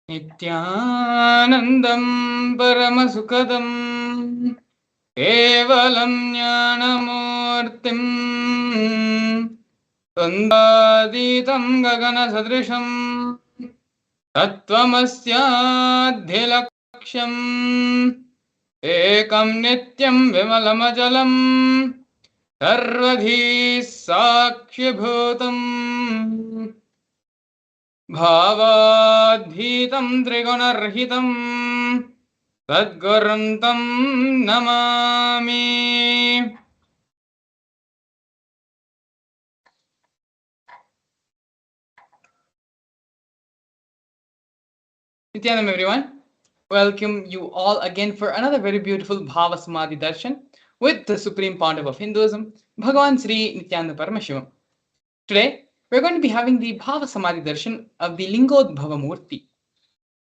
Nithyanandam Paramasukadam Kevalam Jnanamurtim Tandaditam Gagana Sadrisham Tattvamasyadhyalaksham Ekam Nityam Vimalamajalam Sarvadhi Sakshibhutam Bhavadhitam Trigunarhitam Tadgurantam Namami. Nithyanam everyone. Welcome you all again for another very beautiful Bhava Samadhi Darshan with the Supreme Pontiff of Hinduism, Bhagavan Sri Nithyananda Paramashivam. Today, we're going to be having the Bhava Samadhi Darshan of the Lingodbhava Murthy.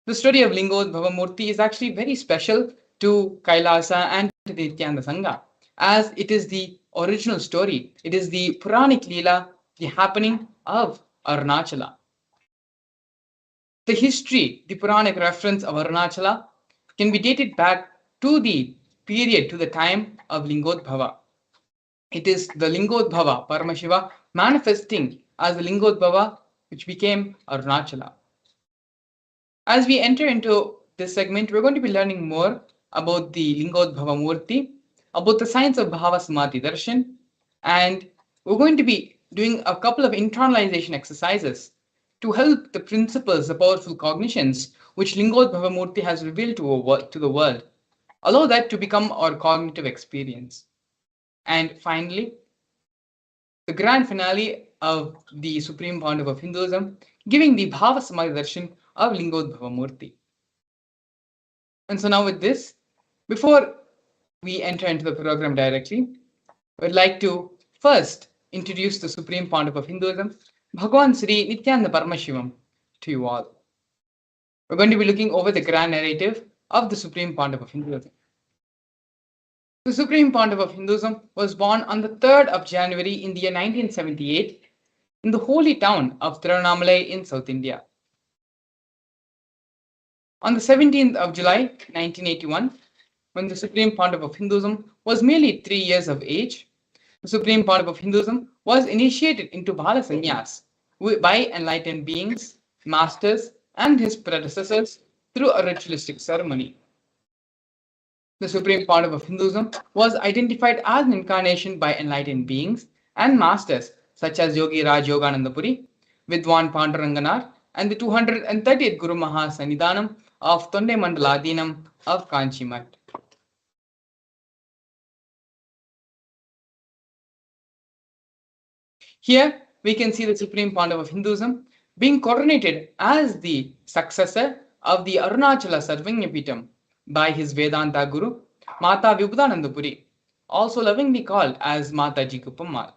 The story of Lingodbhava Murthy is actually very special to Kailasa and to the Nithyananda Sangha, as it is the original story. It is the Puranic Leela, the happening of Arunachala. The history, the Puranic reference of Arunachala can be dated back to the period, to the time of Lingodbhava. It is the Lingodbhava, Paramashiva, manifesting as the Lingodbhava which became Arunachala. As we enter into this segment, we're going to be learning more about the Lingodbhava Murti, about the science of Bhava Samadhi Darshan, and we're going to be doing a couple of internalization exercises to help the principles, the powerful cognitions, which Lingodbhava Murti has revealed to the world, allow that to become our cognitive experience. And finally, the grand finale of the Supreme Pontiff of Hinduism, giving the Bhava Samadhi Darshan of Lingodbhava Murti. And so now with this, before we enter into the program directly, I'd like to first introduce the Supreme Pontiff of Hinduism, Bhagavan Sri Nithyananda Paramashivam, to you all. We're going to be looking over the grand narrative of the Supreme Pontiff of Hinduism. The Supreme Pontiff of Hinduism was born on the 3rd of January in the year 1978 in the holy town of Tiruvannamalai in South India. On the 17th of July 1981, when the Supreme Pontiff of Hinduism was merely 3 years of age, the Supreme Pontiff of Hinduism was initiated into Bala Sannyas by enlightened beings, masters, and his predecessors through a ritualistic ceremony. The Supreme Pontiff of Hinduism was identified as an incarnation by enlightened beings and masters such as Yogi Raj Yogananda Puri, Vidwan Panduranganar, and the 230th Guru Maha Sannidhanam of Tonde Mandaladinam of Kanchimat. Here we can see the Supreme Pontiff of Hinduism being coronated as the successor of the Arunachala Sarvagnapitam by his Vedanta Guru, Mata Vibhudananda Puri, also lovingly called as Mataji Kupammal.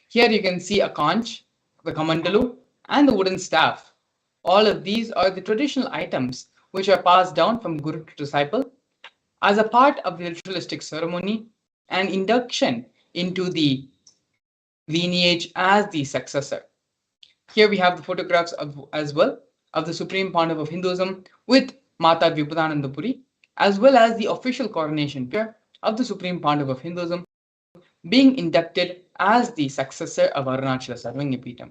Here you can see a conch, the kamandalu, and the wooden staff. All of these are the traditional items which are passed down from Guru to disciple as a part of the ritualistic ceremony and induction into the lineage as the successor. Here we have the photographs as well of the Supreme Pontiff of Hinduism with Mata Vibhudananda Puri, as well as the official coronation picture of the Supreme Pontiff of Hinduism being inducted as the successor of Arunachala Sarvagnapitam.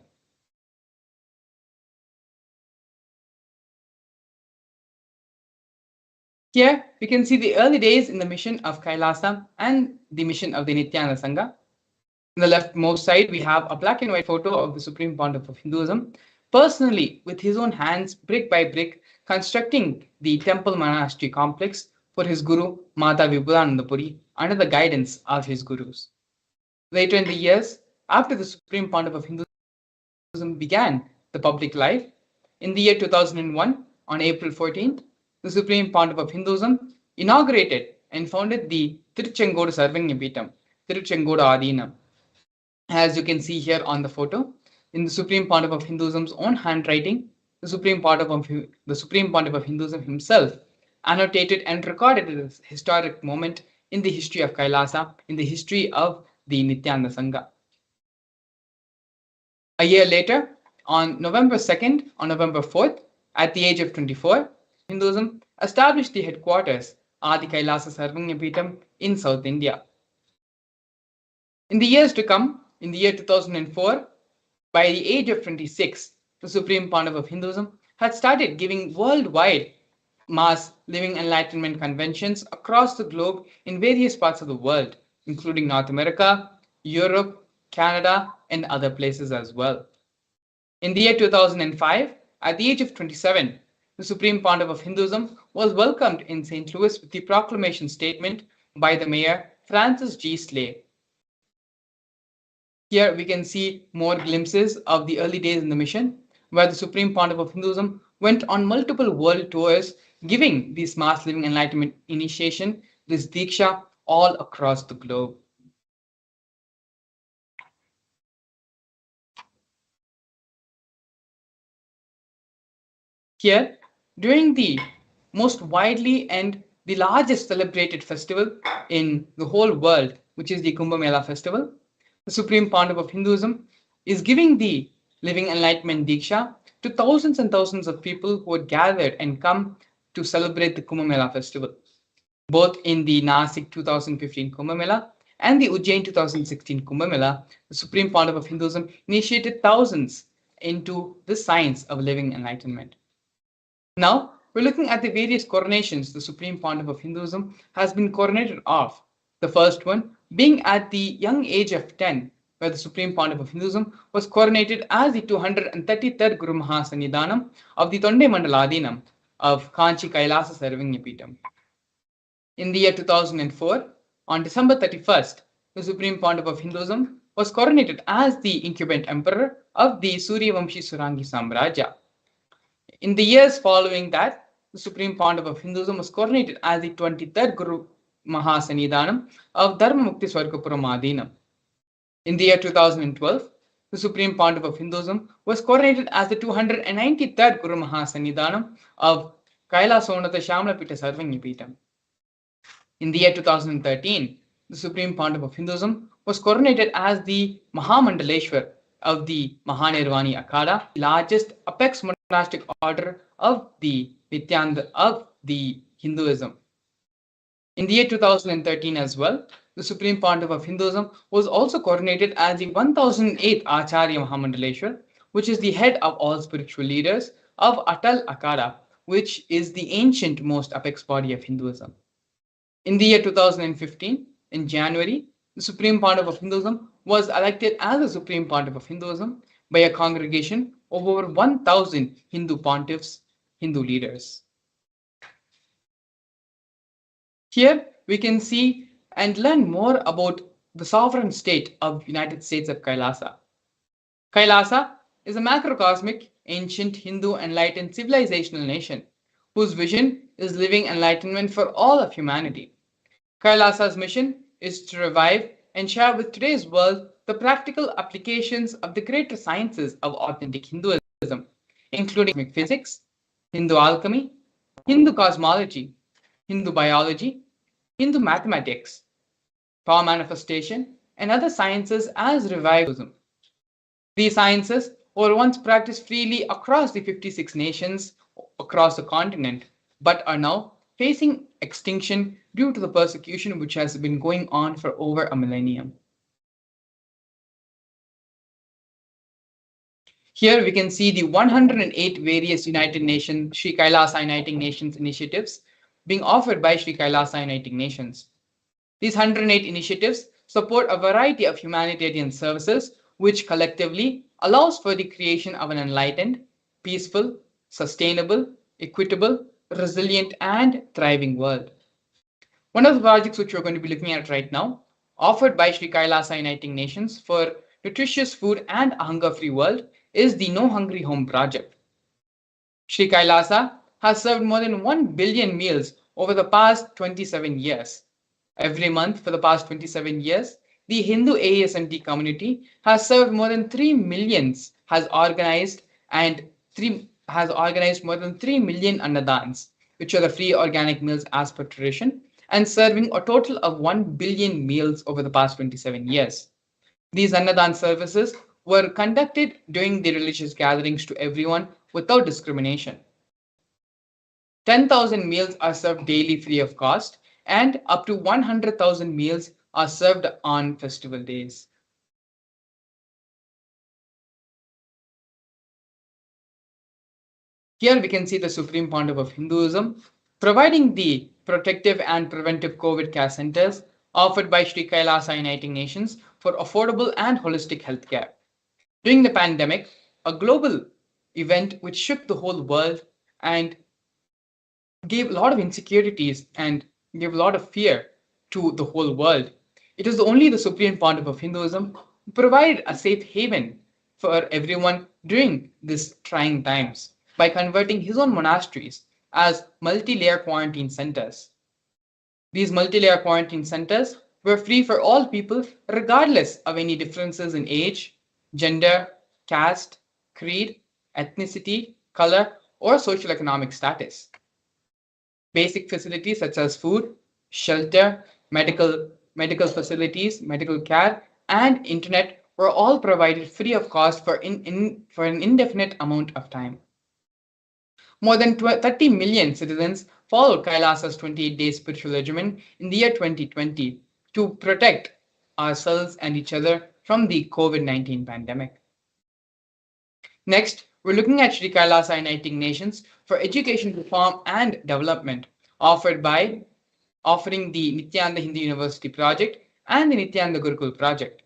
Here we can see the early days in the mission of Kailasa and the mission of the Nithyananda Sangha. On the leftmost side, we have a black and white photo of the Supreme Pontiff of Hinduism, personally with his own hands, brick by brick, constructing the temple monastery complex for his Guru, Mata Vibhudananda Puri, under the guidance of his Gurus. Later in the years, after the Supreme Pontiff of Hinduism began the public life, in the year 2001, on April 14th, the Supreme Pontiff of Hinduism inaugurated and founded the Tiruchengodu Sarvagnapitam, Tiruchengodu Adinam. As you can see here on the photo, in the Supreme Pontiff of Hinduism's own handwriting, the Supreme Pontiff of Hinduism himself annotated and recorded this historic moment in the history of Kailasa, in the history of the Nithyananda Sangha. A year later, on November 2nd, on November 4th, At the age of 24, Hinduism established the headquarters, Adi Kailasa Sarvagnapeetham, in South India. In the years to come, in the year 2004, by the age of 26, the Supreme Pandava of Hinduism had started giving worldwide mass living enlightenment conventions across the globe in various parts of the world, including North America, Europe, Canada, and other places as well. In the year 2005, at the age of 27, the Supreme Pontiff of Hinduism was welcomed in St. Louis with the proclamation statement by the mayor Francis G. Slay. Here we can see more glimpses of the early days in the mission, where the Supreme Pontiff of Hinduism went on multiple world tours, giving this mass living enlightenment initiation, this Diksha, all across the globe. Here, during the most widely and the largest celebrated festival in the whole world, which is the Kumbh Mela festival, the Supreme Pontiff of Hinduism is giving the living enlightenment Diksha to thousands and thousands of people who had gathered and come to celebrate the Kumbh Mela festival, both in the Nasik 2015 Kumbh Mela and the Ujjain 2016 Kumbh Mela. The Supreme Pontiff of Hinduism initiated thousands into the science of living enlightenment. Now, we're looking at the various coronations the Supreme Pontiff of Hinduism has been coronated of. The first one being at the young age of 10, where the Supreme Pontiff of Hinduism was coronated as the 233rd Guru Mahasannidhanam of the Tonde Mandaladinam of Kanchi Kailasa Sarvagnapeetham. In the year 2004, on December 31st, the Supreme Pontiff of Hinduism was coronated as the incumbent emperor of the Suryavamshi Surangi Samrajya. In the years following that, the Supreme Pontiff of Hinduism was coronated as the 23rd Guru Mahasannidhanam of Dharma Mukti Swargapuram Adinam. In the year 2012, the Supreme Pontiff of Hinduism was coronated as the 293rd Guru Mahasannidhanam of Kailasonatha Shamlapita Sarvagnapeetham. In the year 2013, the Supreme Pontiff of Hinduism was coronated as the Mahamandaleshwar of the Mahanirvani Akhada, the largest apex monastic order of the Nithyananda of the Hinduism. In the year 2013 as well, the Supreme Pontiff of Hinduism was also coronated as the 1008th Acharya Mahamandaleshwar, which is the head of all spiritual leaders of Atal Akhada, which is the ancient most apex body of Hinduism. In the year 2015, in January, the Supreme Pontiff of Hinduism was elected as the Supreme Pontiff of Hinduism by a congregation of over 1,000 Hindu pontiffs, Hindu leaders. Here we can see and learn more about the sovereign state of United States of Kailasa. Kailasa is a macrocosmic, ancient Hindu enlightened civilizational nation whose vision is living enlightenment for all of humanity. Kailasa's mission is to revive and share with today's world the practical applications of the greater sciences of authentic Hinduism, including physics, Hindu alchemy, Hindu cosmology, Hindu biology, Hindu mathematics, power manifestation, and other sciences as revivalism. These sciences were once practiced freely across the 56 nations across the continent, but are now facing extinction due to the persecution which has been going on for over a millennium. Here we can see the 108 various United Nations Sri Kailasa Uniting Nations initiatives being offered by Sri Kailasa Uniting Nations. These 108 initiatives support a variety of humanitarian services which collectively allows for the creation of an enlightened, peaceful, sustainable, equitable, resilient, and thriving world. One of the projects which we're going to be looking at right now, offered by Sri Kailasa Uniting Nations for nutritious food and a hunger-free world, is the No Hungry Home project. Sri Kailasa has served more than 1 billion meals over the past 27 years. Every month for the past 27 years, the Hindu ASMT community has served more than 3 millions, has organized more than 3 million annadans, which are the free organic meals as per tradition, and serving a total of 1 billion meals over the past 27 years. These annadan services were conducted during the religious gatherings to everyone without discrimination. 10,000 meals are served daily free of cost, and up to 100,000 meals are served on festival days. Here we can see the Supreme Pontiff of Hinduism providing the protective and preventive COVID care centers offered by Sri Kailasa Uniting Nations for affordable and holistic healthcare. During the pandemic, a global event which shook the whole world and gave a lot of insecurities and gave a lot of fear to the whole world. It is only the Supreme Pontiff of Hinduism who provided a safe haven for everyone during these trying times by converting his own monasteries as multi-layer quarantine centers. These multi-layer quarantine centers were free for all people regardless of any differences in age, gender, caste, creed, ethnicity, color, or social economic status. Basic facilities such as food, shelter, medical facilities, medical care, and internet were all provided free of cost for an indefinite amount of time. More than 30 million citizens followed Kailasa's 28-day spiritual regimen in the year 2020 to protect ourselves and each other from the COVID-19 pandemic. Next, we're looking at Sri Kailasa Uniting Nations for Education Reform and Development, offering the Nithyananda Hindu University project and the Nithyananda Gurukul project.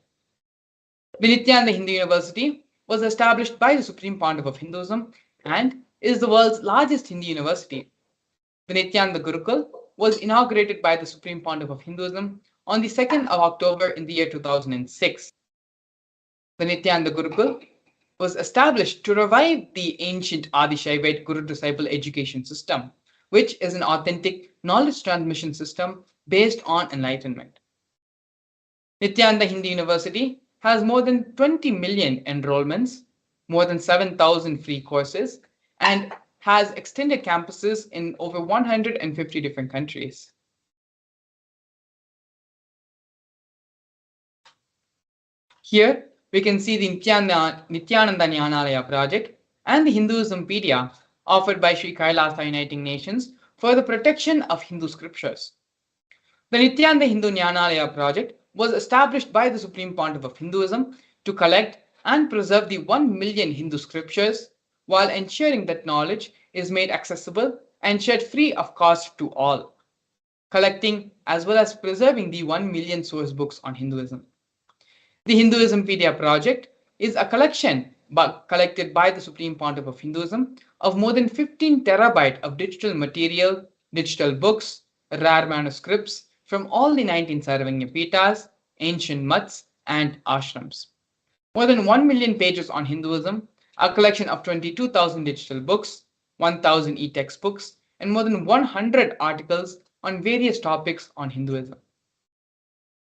The Nithyananda Hindu University was established by the Supreme Pontiff of Hinduism and is the world's largest Hindu university. The Nithyananda Gurukul was inaugurated by the Supreme Pontiff of Hinduism on the 2nd of October in the year 2006. The Nithyananda Gurukul was established to revive the ancient Adi-Shaivite Guru-disciple education system, which is an authentic knowledge transmission system based on enlightenment. Nithyananda Hindu University has more than 20 million enrollments, more than 7,000 free courses, and has extended campuses in over 150 different countries. Here, we can see the Nithyananda Jnanalaya project and the Hinduismpedia offered by Sri Kailasa Uniting Nations for the protection of Hindu scriptures. The Nithyananda Hindu Jnanalaya project was established by the Supreme Pontiff of Hinduism to collect and preserve the 1 million Hindu scriptures while ensuring that knowledge is made accessible and shared free of cost to all, collecting as well as preserving the 1 million source books on Hinduism. The Hinduismpedia project is a collection collected by the Supreme Pontiff of Hinduism of more than 15 terabyte of digital material, digital books, rare manuscripts from all the 19 Sarvanya Pitas, ancient mutts, and ashrams. More than 1 million pages on Hinduism, a collection of 22,000 digital books, 1,000 e-textbooks, and more than 100 articles on various topics on Hinduism.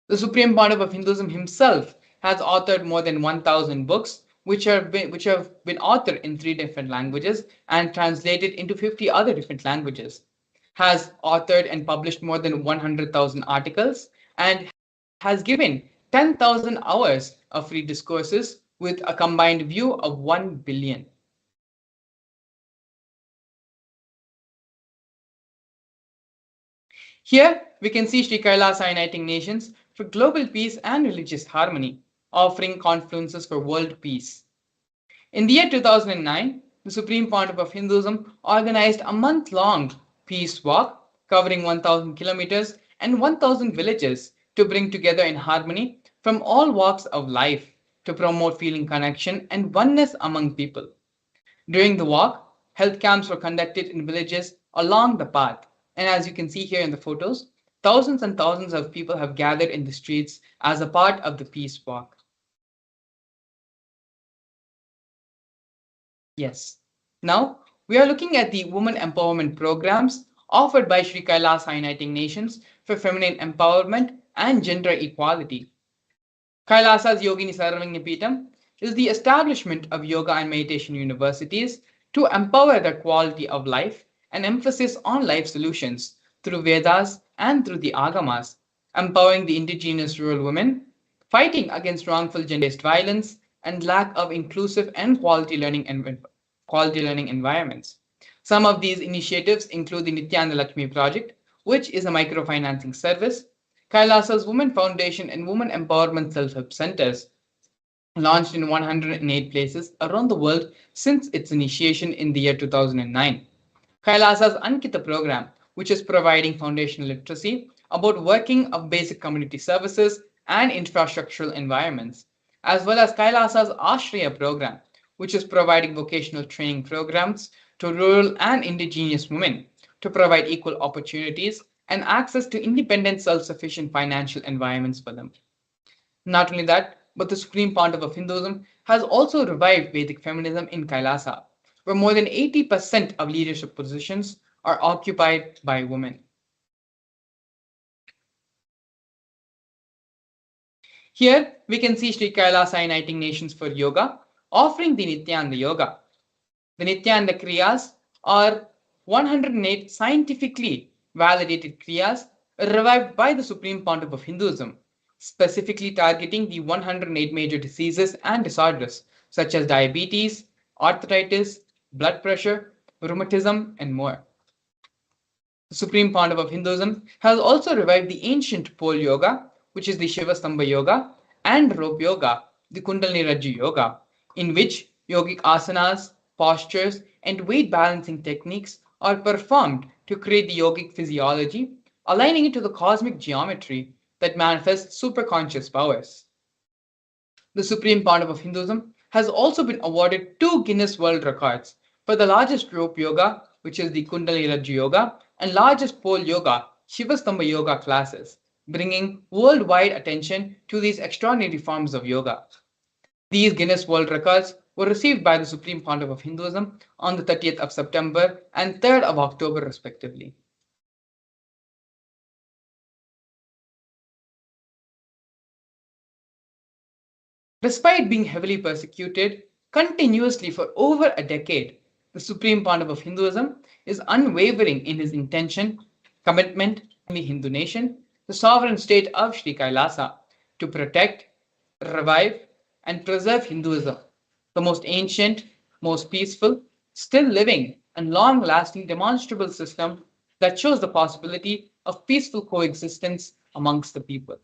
The Supreme Pontiff of Hinduism himself has authored more than 1,000 books, which have been authored in 3 different languages and translated into 50 other different languages, has authored and published more than 100,000 articles, and has given 10,000 hours of free discourses with a combined view of 1 billion. Here, we can see Sri Kailasa Uniting Nations for global peace and religious harmony, offering confluences for world peace. In the year 2009, the Supreme Pontiff of Hinduism organized a month-long peace walk covering 1,000 kilometers and 1,000 villages to bring together in harmony from all walks of life to promote feeling connection and oneness among people. During the walk, health camps were conducted in villages along the path. And as you can see here in the photos, thousands and thousands of people have gathered in the streets as a part of the peace walk. Yes. Now, we are looking at the women empowerment programs offered by Sri Kailasa Uniting Nations for feminine empowerment and gender equality. Kailasa's Yogini Sarvanya is the establishment of yoga and meditation universities to empower the quality of life and emphasis on life solutions through Vedas and through the Agamas, empowering the indigenous rural women, fighting against wrongful gender-based violence, and lack of inclusive and quality learning environments. Some of these initiatives include the Nithyananda Lakshmi project, which is a microfinancing service, Kailasa's Women Foundation and Women Empowerment Self-Help Centers, launched in 108 places around the world since its initiation in the year 2009. Kailasa's Ankita program, which is providing foundational literacy about working of basic community services and infrastructural environments, as well as Kailasa's Ashraya program, which is providing vocational training programs to rural and indigenous women to provide equal opportunities and access to independent, self-sufficient financial environments for them. Not only that, but the Supreme Pontiff of Hinduism has also revived Vedic feminism in Kailasa, where more than 80% of leadership positions are occupied by women. Here we can see Sri Kailasa Uniting Nations for Yoga offering the Nityananda Yoga. The Nityananda Kriyas are 108 scientifically validated Kriyas revived by the Supreme Pontiff of Hinduism, specifically targeting the 108 major diseases and disorders such as diabetes, arthritis, blood pressure, rheumatism, and more. The Supreme Pontiff of Hinduism has also revived the ancient pole yoga, which is the Shiva Stambha yoga, and rope yoga, the Kundalini Rajju yoga, in which yogic asanas, postures, and weight balancing techniques are performed to create the yogic physiology, aligning it to the cosmic geometry that manifests superconscious powers. The Supreme Pontiff of Hinduism has also been awarded 2 Guinness World Records for the largest rope yoga, which is the Kundalini Rajju yoga, and largest pole yoga, Shiva Stambha yoga classes, bringing worldwide attention to these extraordinary forms of yoga. These Guinness World Records were received by the Supreme Pontiff of Hinduism on the 30th of September and 3rd of October, respectively. Despite being heavily persecuted continuously for over a decade, the Supreme Pontiff of Hinduism is unwavering in his intention, commitment to the Hindu nation, the sovereign state of Sri Kailasa, to protect, revive, and preserve Hinduism, the most ancient, most peaceful, still living, and long lasting demonstrable system that shows the possibility of peaceful coexistence amongst the people.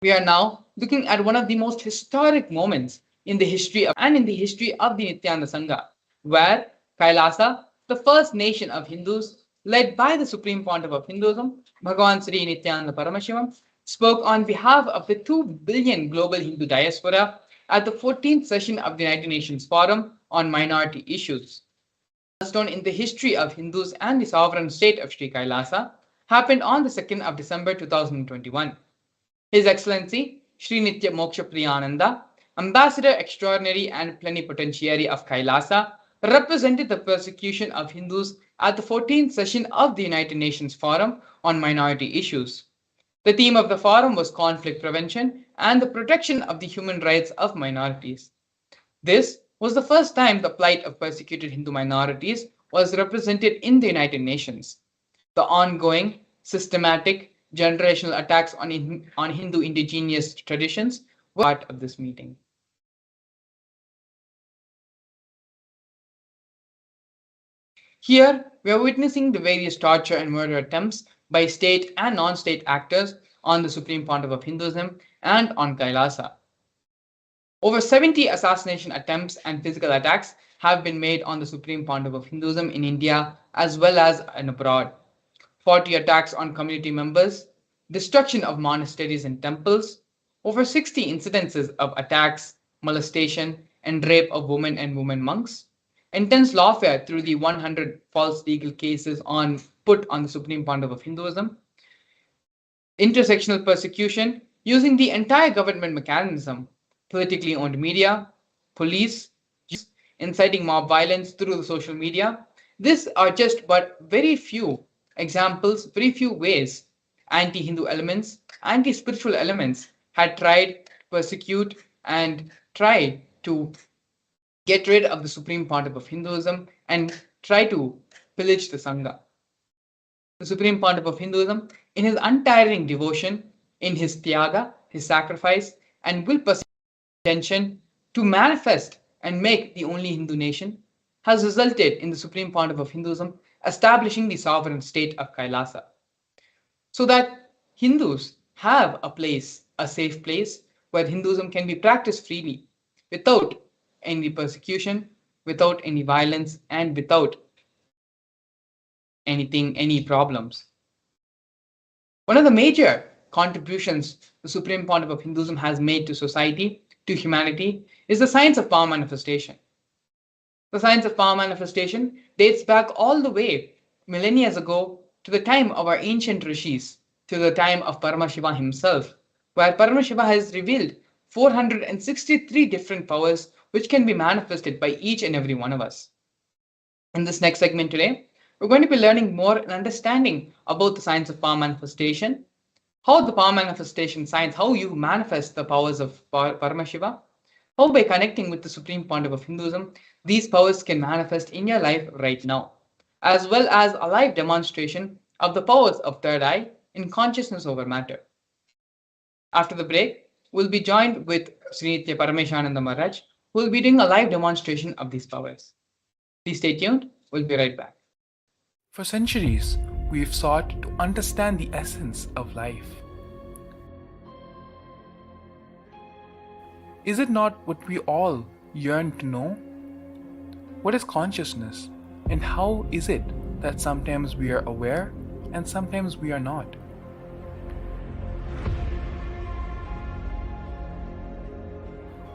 We are now looking at one of the most historic moments in the history of the Nityananda Sangha, where Kailasa, the first nation of Hindus led by the Supreme Pontiff of Hinduism, Bhagavan Sri Nithyananda Paramashivam, spoke on behalf of the 2 billion global Hindu diaspora at the 14th session of the United Nations Forum on Minority Issues. The milestone in the history of Hindus and the sovereign state of Sri Kailasa happened on the 2nd of December 2021. His Excellency Sri Nitya Moksha Priyananda, Ambassador Extraordinary and Plenipotentiary of Kailasa, represented the persecution of Hindus at the 14th session of the United Nations Forum on Minority Issues. The theme of the forum was conflict prevention and the protection of the human rights of minorities. This was the first time the plight of persecuted Hindu minorities was represented in the United Nations. The ongoing, systematic, generational attacks on Hindu indigenous traditions were part of this meeting. Here, we are witnessing the various torture and murder attempts by state and non-state actors on the Supreme Pontiff of Hinduism and on Kailasa. Over 70 assassination attempts and physical attacks have been made on the Supreme Pontiff of Hinduism in India as well as in abroad. 40 attacks on community members, destruction of monasteries and temples, over 60 incidences of attacks, molestation, and rape of women and women monks, intense lawfare through the 100 false legal cases put on the Supreme Pontiff of Hinduism, intersectional persecution using the entire government mechanism, politically owned media, police, inciting mob violence through the social media. These are just but very few examples, very few ways anti-Hindu elements, anti-spiritual elements had tried to persecute and try to get rid of the Supreme Pontiff of Hinduism and try to pillage the Sangha. The Supreme Pontiff of Hinduism, in his untiring devotion, in his tyaga, his sacrifice, and will persist intention to manifest and make the only Hindu nation, has resulted in the Supreme Pontiff of Hinduism establishing the sovereign state of Kailasa, so that Hindus have a place, a safe place, where Hinduism can be practiced freely, without any persecution, without any violence, and without any problems. One of the major contributions the Supreme Pontiff of Hinduism has made to society, to humanity, is the science of power manifestation. The science of power manifestation dates back all the way millennia ago to the time of our ancient rishis, to the time of Paramashiva himself, where Paramashiva has revealed 463 different powers which can be manifested by each and every one of us. In this next segment today, we're going to be learning more and understanding about the science of power manifestation, how the power manifestation science, how you manifest the powers of Paramashiva, how by connecting with the Supreme Pontiff of Hinduism, these powers can manifest in your life right now, as well as a live demonstration of the powers of third eye in consciousness over matter. After the break, we'll be joined with Sri Nithya Parameshananda Maharaj, who will be doing a live demonstration of these powers. Please stay tuned, we'll be right back. For centuries, we've sought to understand the essence of life. Is it not what we all yearn to know? What is consciousness, and how is it that sometimes we are aware and sometimes we are not?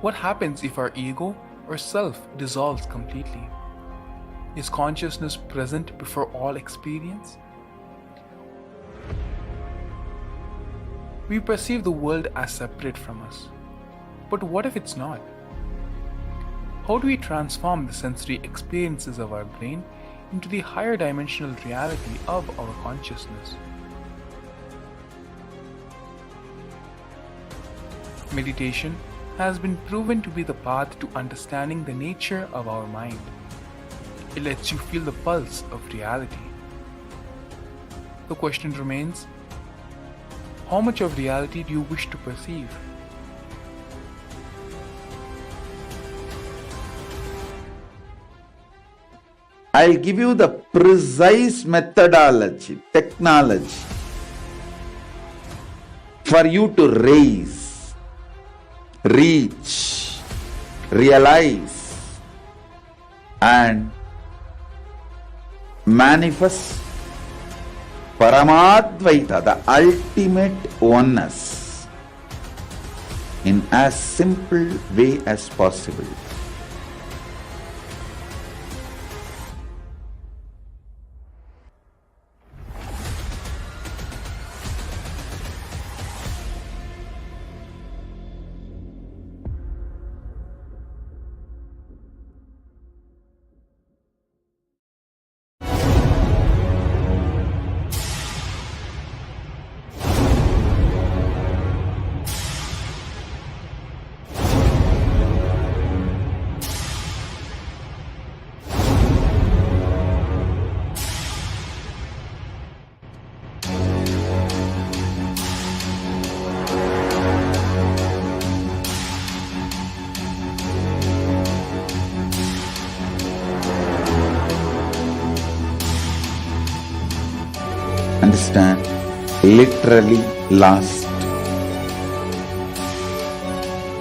What happens if our ego or self dissolves completely? Is consciousness present before all experience? We perceive the world as separate from us. But what if it's not? How do we transform the sensory experiences of our brain into the higher dimensional reality of our consciousness? Meditation has been proven to be the path to understanding the nature of our mind. It lets you feel the pulse of reality. The question remains, how much of reality do you wish to perceive? I'll give you the precise methodology, technology for you to raise, reach, realize, and manifest Paramadvaita, the ultimate oneness, in as simple way as possible. Understand, literally last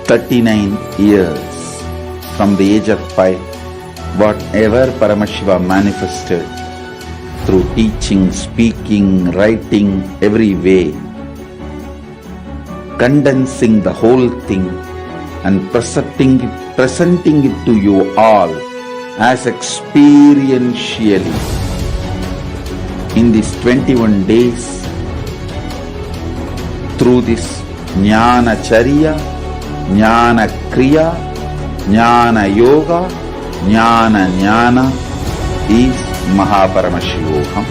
39 years from the age of 5, whatever Paramashiva manifested through teaching, speaking, writing, every way, condensing the whole thing and presenting it to you all as experientially in these 21 days through this Jnana Charya, Jnana Kriya, Jnana Yoga, Jnana is Mahaparamashivam.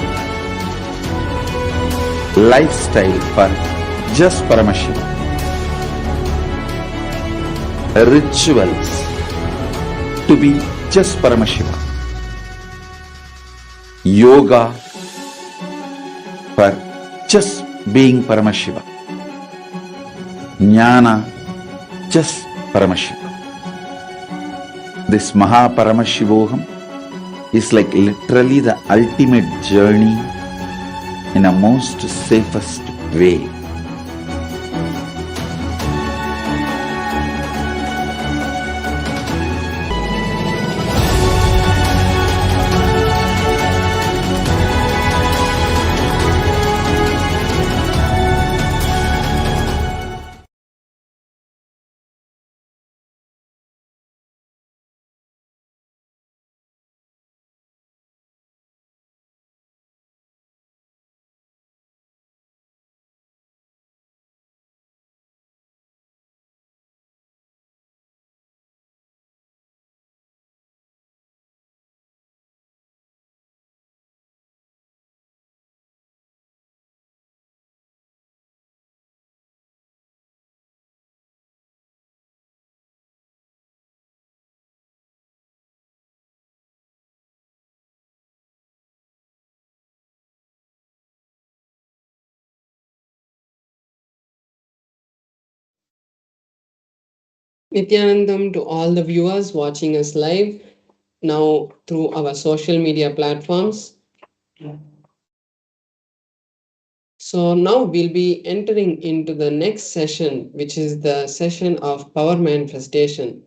Lifestyle for just Paramashiva. Rituals to be just Paramashiva. Yoga for just being Paramashiva. Jnana, just Paramashiva. This Mahaparamashivoham is like literally the ultimate journey in a most safest way. Nithyanandam to all the viewers watching us live now through our social media platforms. So now we'll be entering into the next session, which is the session of power manifestation.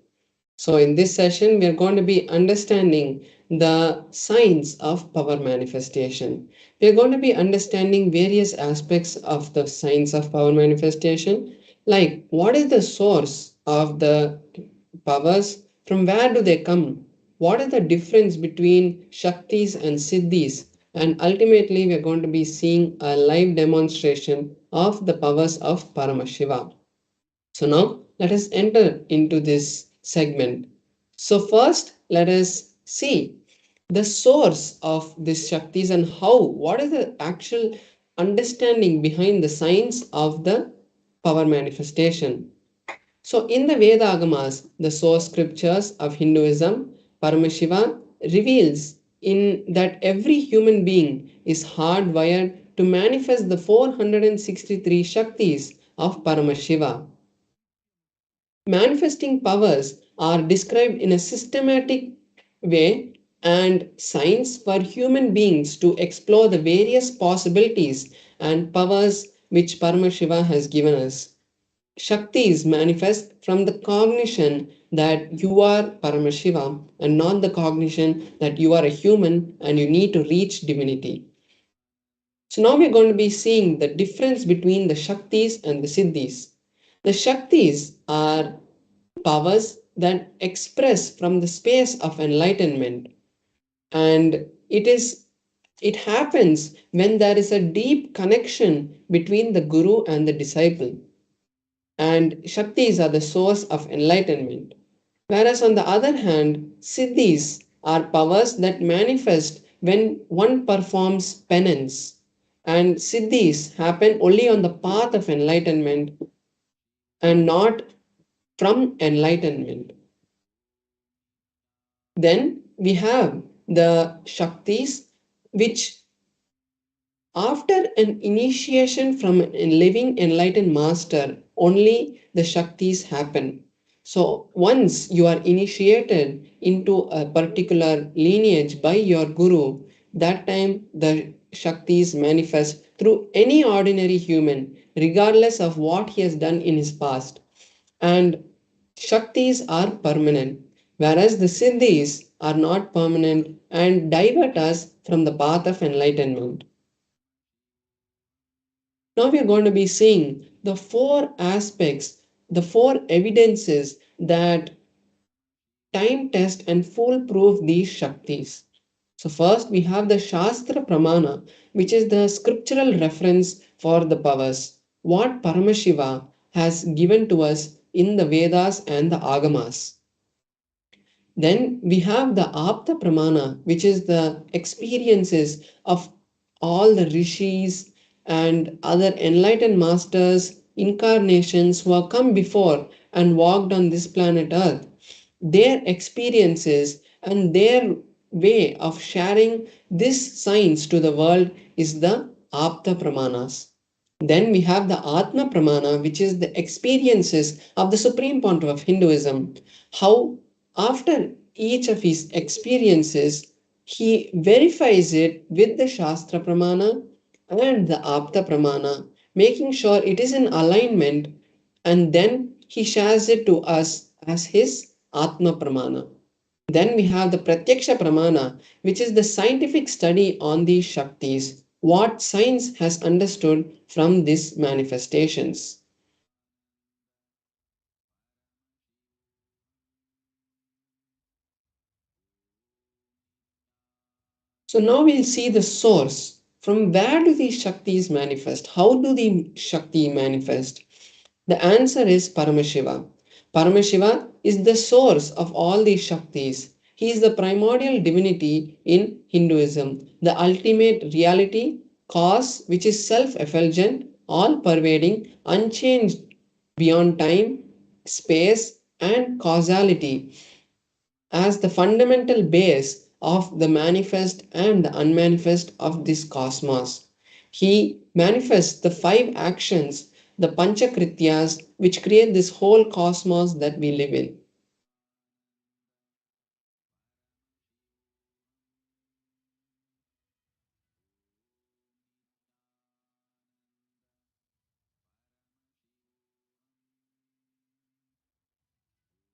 So in this session, we are going to be understanding the science of power manifestation. We are going to be understanding various aspects of the science of power manifestation, like what is the source of the powers, from where do they come, what is the difference between Shaktis and Siddhis, and ultimately we are going to be seeing a live demonstration of the powers of Paramashiva. So now let us enter into this segment. So first let us see the source of these Shaktis and what is the actual understanding behind the science of the power manifestation. So in the Veda Agamas, the source scriptures of Hinduism, Paramashiva reveals in that every human being is hardwired to manifest the 463 Shaktis of Paramashiva. Manifesting powers are described in a systematic way and science for human beings to explore the various possibilities and powers which Paramashiva has given us. Shaktis manifest from the cognition that you are Paramashiva and not the cognition that you are a human and you need to reach divinity. So now we're going to be seeing the difference between the Shaktis and the Siddhis. The Shaktis are powers that express from the space of enlightenment, and it happens when there is a deep connection between the guru and the disciple, and Shaktis are the source of enlightenment. Whereas on the other hand, Siddhis are powers that manifest when one performs penance, and Siddhis happen only on the path of enlightenment and not from enlightenment. Then we have the Shaktis, which after an initiation from a living enlightened master, only the Shaktis happen. So once you are initiated into a particular lineage by your guru, that time the Shaktis manifest through any ordinary human, regardless of what he has done in his past. And Shaktis are permanent, whereas the Siddhis are not permanent and divert us from the path of enlightenment. Now we are going to be seeing the four aspects, the four evidences that time test and foolproof these Shaktis. So, first we have the Shastra Pramana, which is the scriptural reference for the powers, what Paramashiva has given to us in the Vedas and the Agamas. Then we have the Apta Pramana, which is the experiences of all the rishis and other enlightened masters, incarnations who have come before and walked on this planet Earth. Their experiences and their way of sharing this science to the world is the Apta Pramanas. Then we have the Atma Pramana, which is the experiences of the Supreme Pontiff of Hinduism. How, after each of his experiences, he verifies it with the Shastra Pramana and the Apta Pramana, making sure it is in alignment, and then he shares it to us as his Atma Pramana. Then we have the Pratyaksha Pramana, which is the scientific study on these Shaktis, what science has understood from these manifestations. So now we'll see the source. From where do these Shaktis manifest? How do the Shakti manifest? The answer is Paramashiva. Paramashiva is the source of all these Shaktis. He is the primordial divinity in Hinduism, the ultimate reality, cause which is self effulgent, all pervading, unchanged beyond time, space, and causality as the fundamental base of the manifest and the unmanifest of this cosmos. He manifests the five actions, the Panchakrityas, which create this whole cosmos that we live in.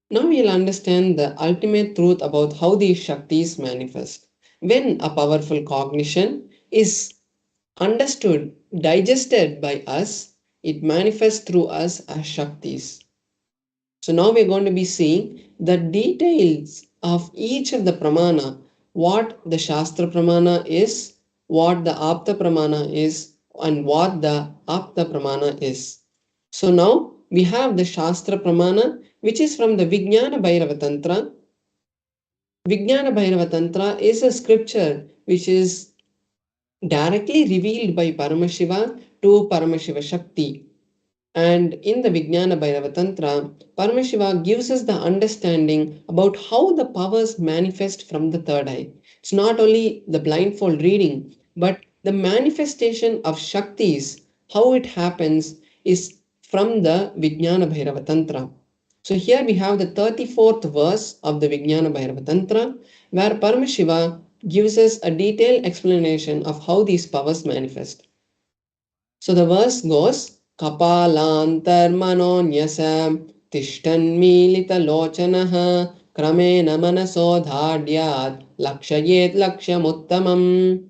Now we'll understand the ultimate truth about how these Shaktis manifest. When a powerful cognition is understood, digested by us, it manifests through us as Shaktis. So now we're going to be seeing the details of each of the pramana, what the Shastra pramana is, what the Apta pramana is, and what the Apta pramana is. So now we have the Shastra pramana, which is from the Vijnana Bhairava Tantra. Vijnana Bhairava Tantra is a scripture which is directly revealed by Paramashiva to Paramashiva Shakti. And in the Vijnana Bhairava Tantra, Paramashiva gives us the understanding about how the powers manifest from the third eye. It's not only the blindfold reading, but the manifestation of Shaktis, how it happens, is from the Vijnana Bhairava Tantra. So here we have the 34th verse of the Vijnana Bhairava Tantra, where Paramashiva gives us a detailed explanation of how these powers manifest. So the verse goes, Kapalantarmanonyasa Tishtanmilitalochanaha Kramena Manasodhadyat Lakshayet Lakshamuttamam.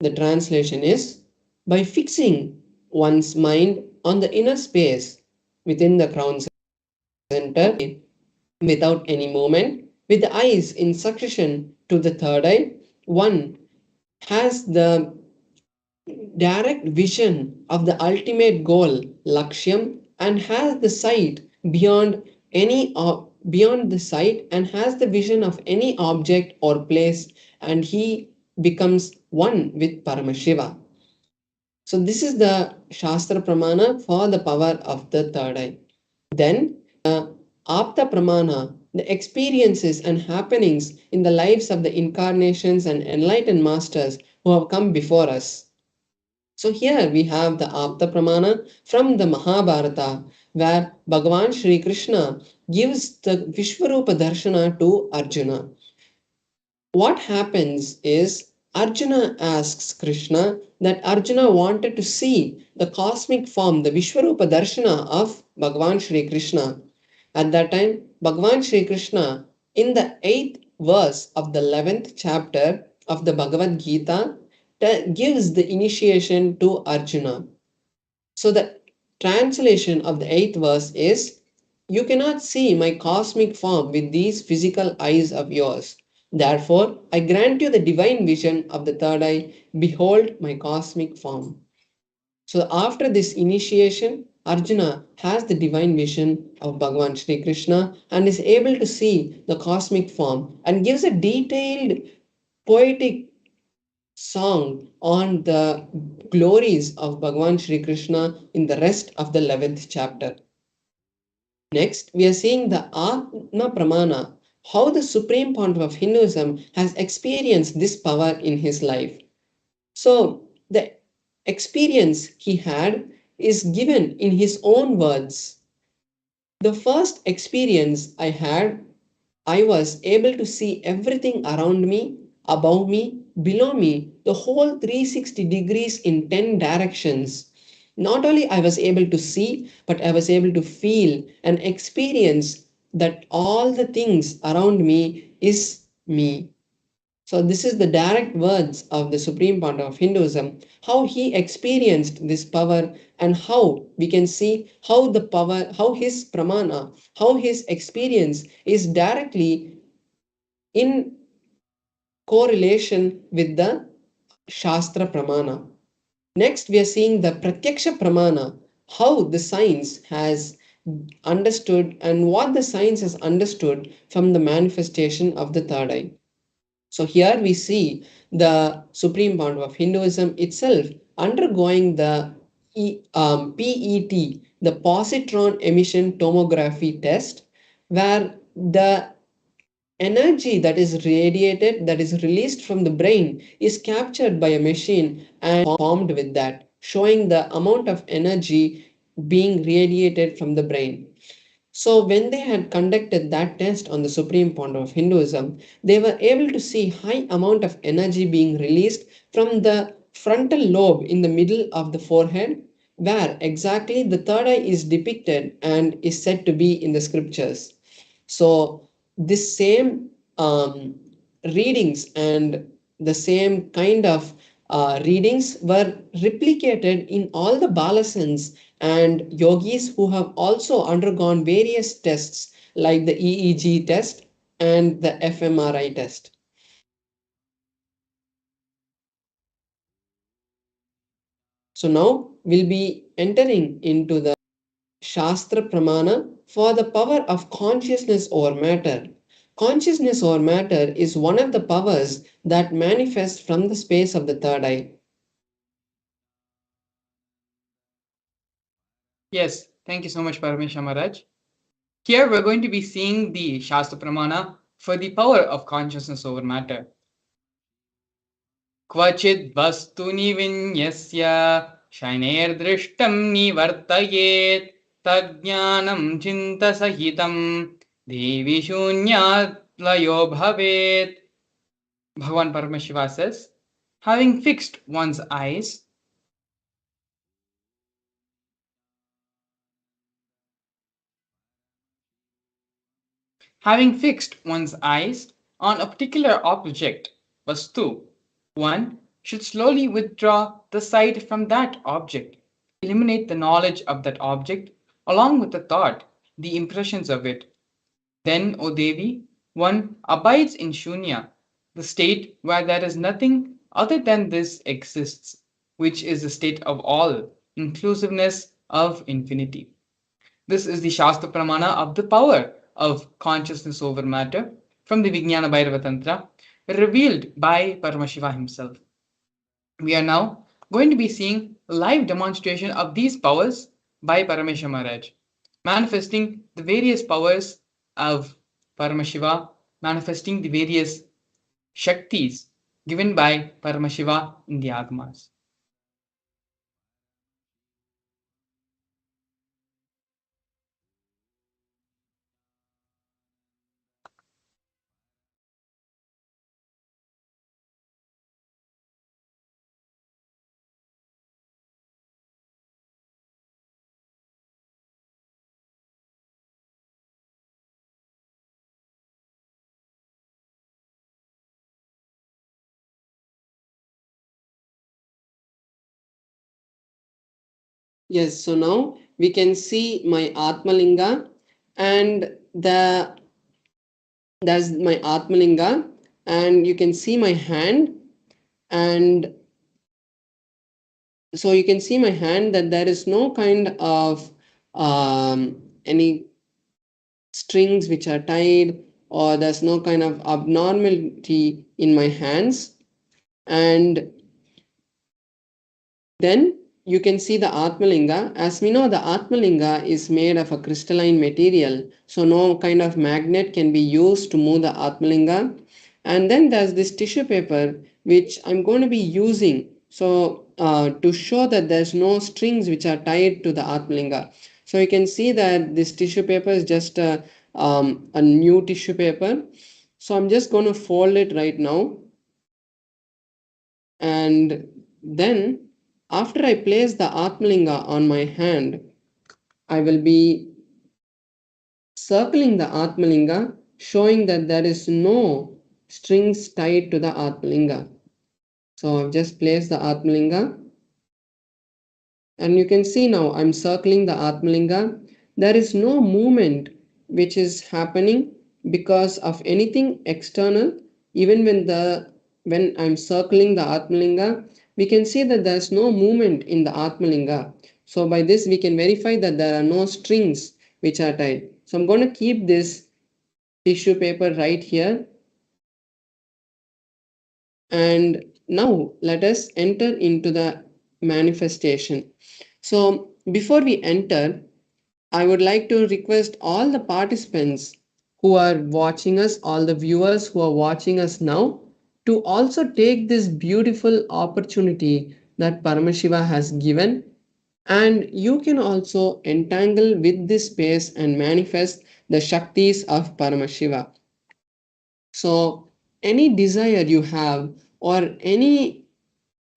The translation is, by fixing one's mind on the inner space within the crown center without any movement, with the eyes in succession to the third eye, one has the direct vision of the ultimate goal, Lakshyam, and has the sight beyond the sight and has the vision of any object or place, and he becomes one with Paramashiva. So this is the Shastra Pramana for the power of the third eye. Then Apta Pramana, the experiences and happenings in the lives of the incarnations and enlightened masters who have come before us. So here we have the Apta Pramana from the Mahabharata, where Bhagavan Sri Krishna gives the Vishwarupa Darshana to Arjuna. What happens is Arjuna asks Krishna that Arjuna wanted to see the cosmic form, the Vishwarupa Darshana of Bhagavan Sri Krishna. At that time, Bhagavan Sri Krishna, in the 8th verse of the 11th chapter of the Bhagavad Gita, gives the initiation to Arjuna. So the translation of the 8th verse is, you cannot see my cosmic form with these physical eyes of yours. Therefore, I grant you the divine vision of the third eye. Behold my cosmic form. So after this initiation, Arjuna has the divine vision of Bhagavan Sri Krishna and is able to see the cosmic form and gives a detailed poetic song on the glories of Bhagavan Sri Krishna in the rest of the 11th chapter. Next, we are seeing the Atma Pramana, how the Supreme Pontiff of Hinduism has experienced this power in his life. So, the experience he had is given in his own words. The first experience I had, I was able to see everything around me above me, below me, the whole 360 degrees in 10 directions. Not only I was able to see, but I was able to feel and experience that all the things around me is me. So this is the direct words of the Supreme Pontiff of Hinduism, how he experienced this power and how we can see how the power, how his pramana, how his experience is directly in correlation with the Shastra Pramana. Next, we are seeing the Pratyaksha Pramana, how the science has understood and what the science has understood from the manifestation of the third eye. So here we see the Supreme Pontiff of Hinduism itself undergoing the PET, the positron emission tomography test, where the energy that is radiated, that is released from the brain, is captured by a machine and formed with that, showing the amount of energy being radiated from the brain. So when they had conducted that test on the Supreme Pontiff of Hinduism, they were able to see high amount of energy being released from the frontal lobe in the middle of the forehead, where exactly the third eye is depicted and is said to be in the scriptures. So this same readings and the same kind of readings were replicated in all the balasans and yogis who have also undergone various tests like the EEG test and the fMRI test. So now we'll be entering into the Shastra Pramana for the power of consciousness over matter. Consciousness over matter is one of the powers that manifest from the space of the third eye. Yes, thank you so much, Parameshwar Maharaj. Here we're going to be seeing the Shastra Pramana for the power of consciousness over matter. Kvachid vastuni vinyasya shaineerdrishtam nivartayet tajnanam chinta sahitam devi shunyatlayo bhavet. Bhagavan Paramashiva says, having fixed one's eyes, on a particular object, vastu, one should slowly withdraw the sight from that object, eliminate the knowledge of that object along with the thought, the impressions of it. Then, O Devi, one abides in Shunya, the state where there is nothing other than this exists, which is the state of all, inclusiveness of infinity. This is the Shastra Pramana of the power of consciousness over matter from the Vijnana Bhairava Tantra, revealed by Paramashiva himself. We are now going to be seeing a live demonstration of these powers by Parameshwar Maharaj, manifesting the various powers of Paramashiva, manifesting the various Shaktis given by Paramashiva in the Agamas. Yes, so now we can see my Atmalinga and that's my Atmalinga, and you can see my hand, and so you can see my hand that there is no kind of any strings which are tied, or there's no kind of abnormality in my hands. And then you can see the Atmalinga. As we know, the Atmalinga is made of a crystalline material, so no kind of magnet can be used to move the Atmalinga. And then there's this tissue paper which I'm going to be using so to show that there's no strings which are tied to the Atmalinga. So you can see that this tissue paper is just a new tissue paper. So I'm just going to fold it right now. And then, after I place the Atmalinga on my hand, I will be circling the Atmalinga, showing that there is no strings tied to the Atmalinga. So I've just placed the Atmalinga, and you can see now I'm circling the Atmalinga. There is no movement which is happening because of anything external. Even when I'm circling the Atmalinga, we can see that there's no movement in the Atmalinga. So by this we can verify that there are no strings which are tied. So I'm going to keep this tissue paper right here, and now let us enter into the manifestation. So before we enter, I would like to request all the participants who are watching us, all the viewers who are watching us now, to also take this beautiful opportunity that Paramashiva has given, and you can also entangle with this space and manifest the Shaktis of Paramashiva. So, any desire you have or any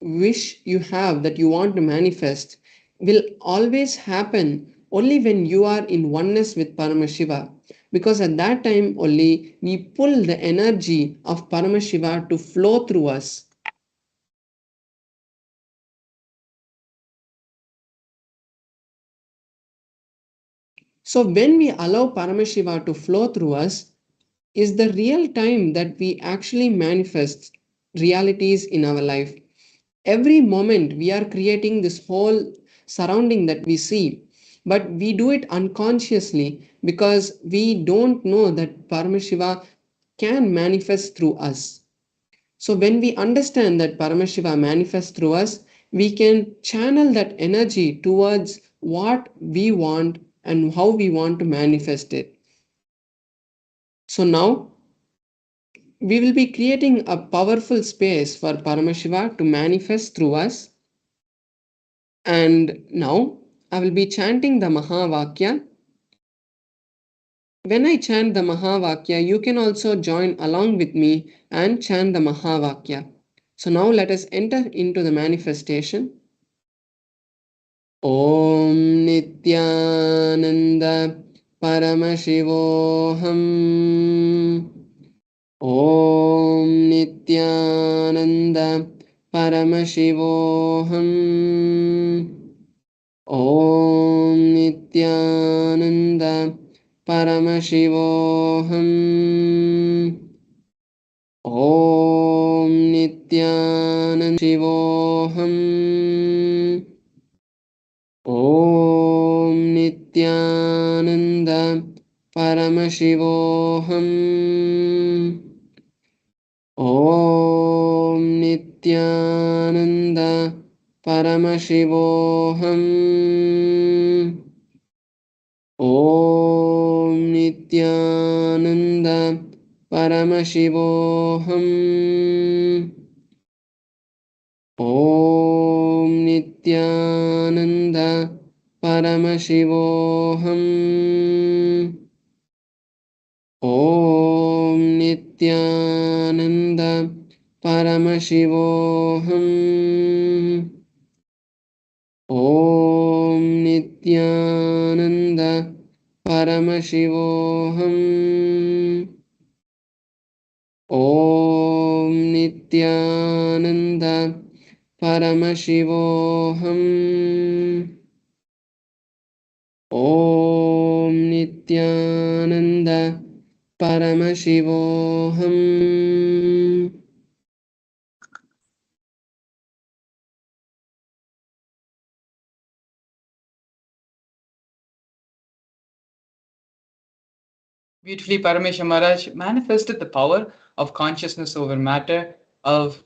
wish you have that you want to manifest will always happen only when you are in oneness with Paramashiva, because at that time only we pull the energy of Paramashiva to flow through us. So when we allow Paramashiva to flow through us is the real time that we actually manifest realities in our life. Every moment we are creating this whole surrounding that we see, but we do it unconsciously because we don't know that Paramashiva can manifest through us. So when we understand that Paramashiva manifests through us, we can channel that energy towards what we want and how we want to manifest it. So now we will be creating a powerful space for Paramashiva to manifest through us. And now I will be chanting the Mahavakya. When I chant the Mahavakya, you can also join along with me and chant the Mahavakya. So now let us enter into the manifestation. Om Nithyananda Paramashivoham. Om Nithyananda Paramashivoham. Om Nithyananda Paramashivoham. Om Nithyananda Shivoham. Om Nithyananda Paramashivoham. Om Nithyananda Paramashivoham. Om Nithyananda Paramashivoham. Om Nithyananda Paramashivoham. Om Nithyananda Paramashivoham. Om Nithyananda Paramashivoham. Om Nithyananda Paramashivoham. Om Nithyananda Paramashivoham. Beautifully, Paramesha Maharaj manifested the power of consciousness over matter, of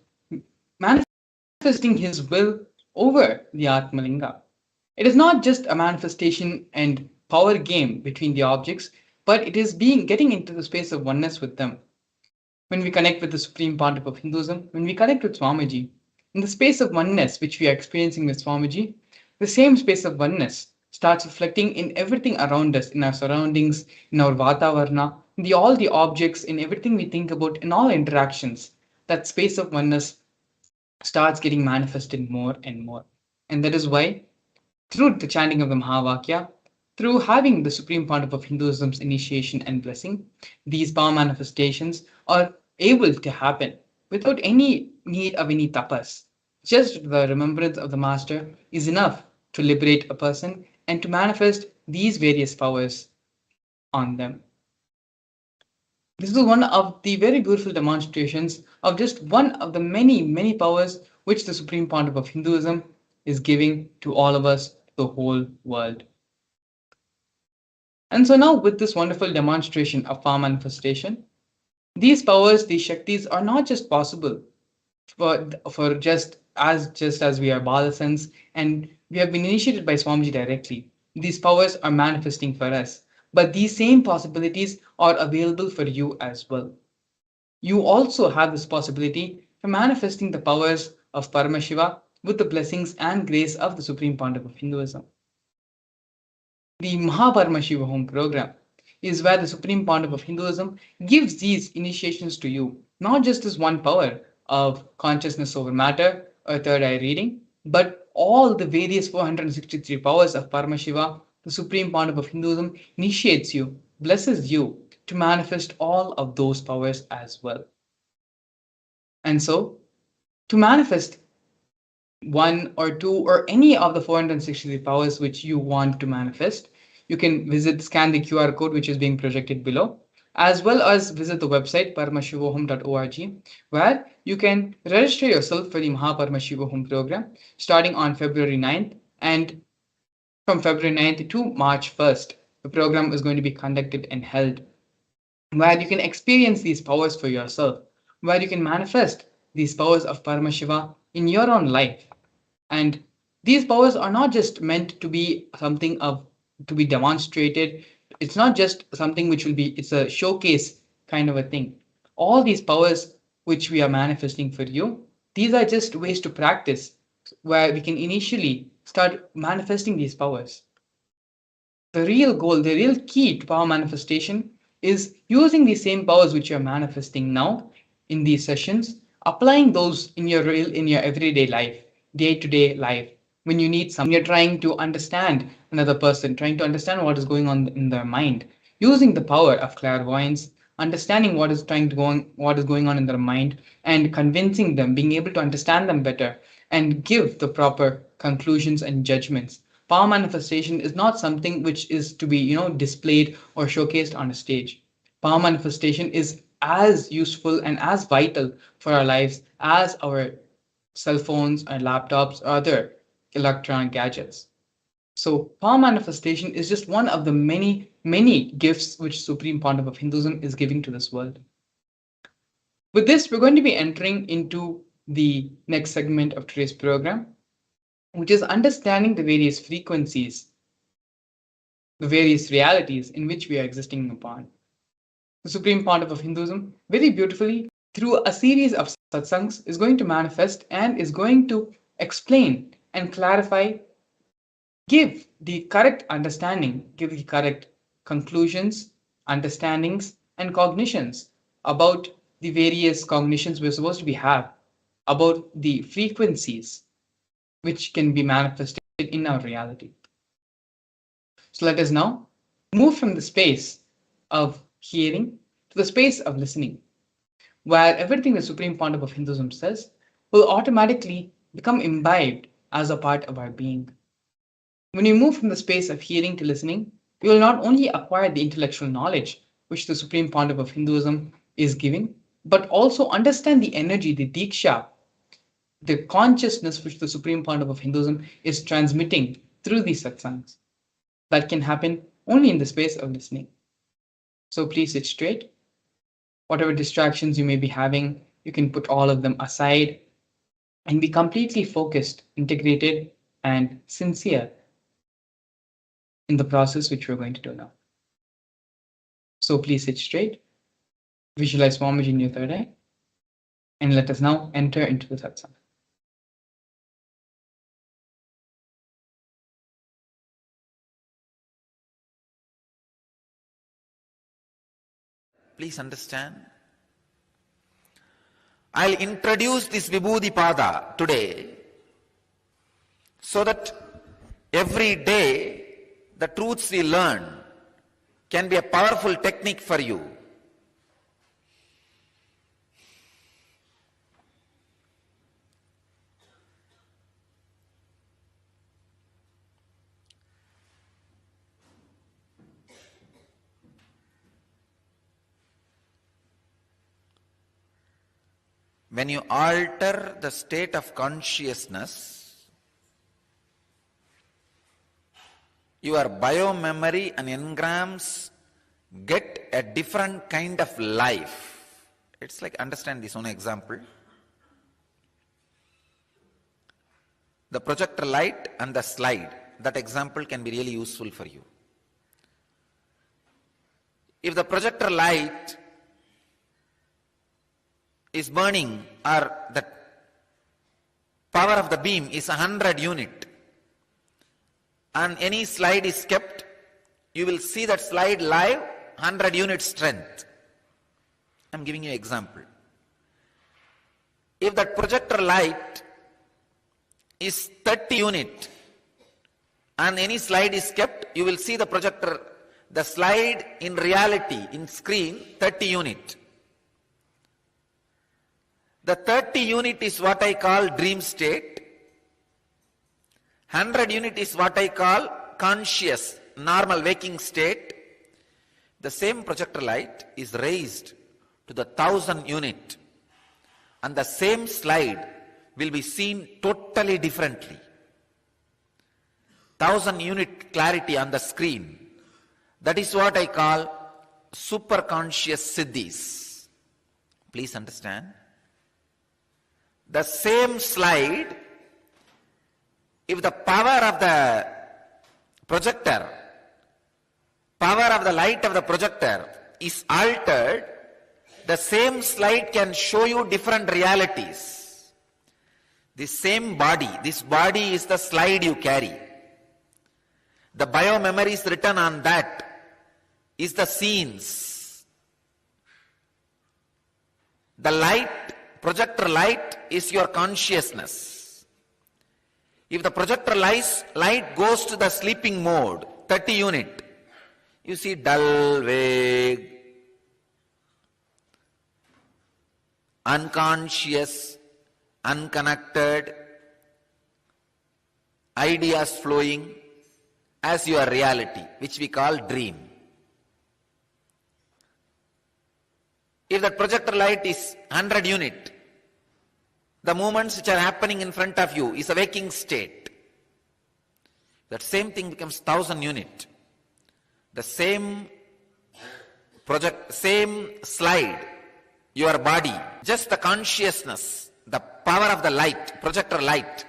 manifesting his will over the Atmalinga. It is not just a manifestation and power game between the objects, but it is being getting into the space of oneness with them. When we connect with the Supreme Pontiff of Hinduism, when we connect with Swamiji, in the space of oneness which we are experiencing with Swamiji, the same space of oneness starts reflecting in everything around us, in our surroundings, in our Vatavarna, in all the objects, in everything we think about, in all interactions. That space of oneness starts getting manifested more and more. And that is why, through the chanting of the Mahavakya, through having the supreme part of Hinduism's initiation and blessing, these power manifestations are able to happen without any need of any tapas. Just the remembrance of the Master is enough to liberate a person and to manifest these various powers on them. This is one of the very beautiful demonstrations of just one of the many, many powers which the Supreme Pontiff of Hinduism is giving to all of us, the whole world. And so now, with this wonderful demonstration of power manifestation, these powers, these Shaktis, are not just possible for just as we are Balasans and we have been initiated by Swamiji directly. These powers are manifesting for us, but these same possibilities are available for you as well. You also have this possibility for manifesting the powers of Paramashiva with the blessings and grace of the Supreme Pontiff of Hinduism. The Mahaparmashiva Home program is where the Supreme Pontiff of Hinduism gives these initiations to you, not just as one power of consciousness over matter or third eye reading, but all the various 463 powers of Paramashiva. The Supreme Pontiff of Hinduism initiates you, blesses you to manifest all of those powers as well. And so, to manifest one or two or any of the 463 powers which you want to manifest, you can scan the QR code which is being projected below, as well as visit the website paramashivoham.org, where you can register yourself for the Mahaparmashivoham program starting on February 9th, and from February 9th to March 1st, the program is going to be conducted and held, where you can experience these powers for yourself, where you can manifest these powers of Paramashiva in your own life. And these powers are not just meant to be something of to be demonstrated. It's not just something which will be, it's a showcase kind of a thing. All these powers which we are manifesting for you, these are just ways to practice where we can initially start manifesting these powers. The real goal, the real key to power manifestation is using the same powers which you're manifesting now in these sessions, applying those in your everyday life, day-to-day life. When you need some, you're trying to understand another person, trying to understand what is going on in their mind, using the power of clairvoyance, understanding what is going on in their mind, and convincing them, being able to understand them better, and give the proper conclusions and judgments. Power manifestation is not something which is to be displayed or showcased on a stage. Power manifestation is as useful and as vital for our lives as our cell phones and laptops or other electronic gadgets. So power manifestation is just one of the many, many gifts which Supreme Pontiff of Hinduism is giving to this world. With this, we're going to be entering into the next segment of today's program, which is understanding the various frequencies, the various realities in which we are existing upon. The Supreme Pontiff of Hinduism, very beautifully, through a series of satsangs, is going to manifest and is going to explain and clarify, give the correct understanding, give the correct conclusions, understandings, and cognitions about the various cognitions we're supposed to be have about the frequencies which can be manifested in our reality. So let us now move from the space of hearing to the space of listening, where everything the Supreme Pontiff of Hinduism says will automatically become imbibed as a part of our being. When you move from the space of hearing to listening, you will not only acquire the intellectual knowledge which the Supreme Pontiff of Hinduism is giving, but also understand the energy, the diksha, the consciousness which the Supreme Pontiff of Hinduism is transmitting through these satsangs. That can happen only in the space of listening. So please sit straight. Whatever distractions you may be having, you can put all of them aside and be completely focused, integrated, and sincere in the process which we're going to do now. So please sit straight, visualize Swamiji in your third eye, and let us now enter into the satsang. Please understand, I'll introduce this Vibhuti Pada today so that every day the truths we learn can be a powerful technique for you. When you alter the state of consciousness, your biomemory and engrams get a different kind of life. It's like, understand this one example. The projector light and the slide, that example can be really useful for you. If the projector light is burning, or the power of the beam is 100 unit, and any slide is kept, you will see that slide live 100 unit strength. I'm giving you an example. If that projector light is 30 unit and any slide is kept, you will see the slide in reality, in screen, 30 unit. The 30 unit is what I call dream state. 100 unit is what I call conscious, normal waking state. The same projector light is raised to the 1000 unit, and the same slide will be seen totally differently. 1000 unit clarity on the screen. That is what I call superconscious siddhis. Please understand. The same slide, if the power of the projector, power of the light of the projector is altered, the same slide can show you different realities. The same body, this body is the slide you carry. The biomemory is written on that, is the scenes. The light, projector light is your consciousness. If the projector light goes to the sleeping mode, 30 unit, you see dull, vague, unconscious, unconnected, ideas flowing as your reality, which we call dream. If that projector light is 100 unit, the movements which are happening in front of you is a waking state. That same thing becomes 1000 unit. The same slide, your body, just the consciousness, the power of the light, projector light,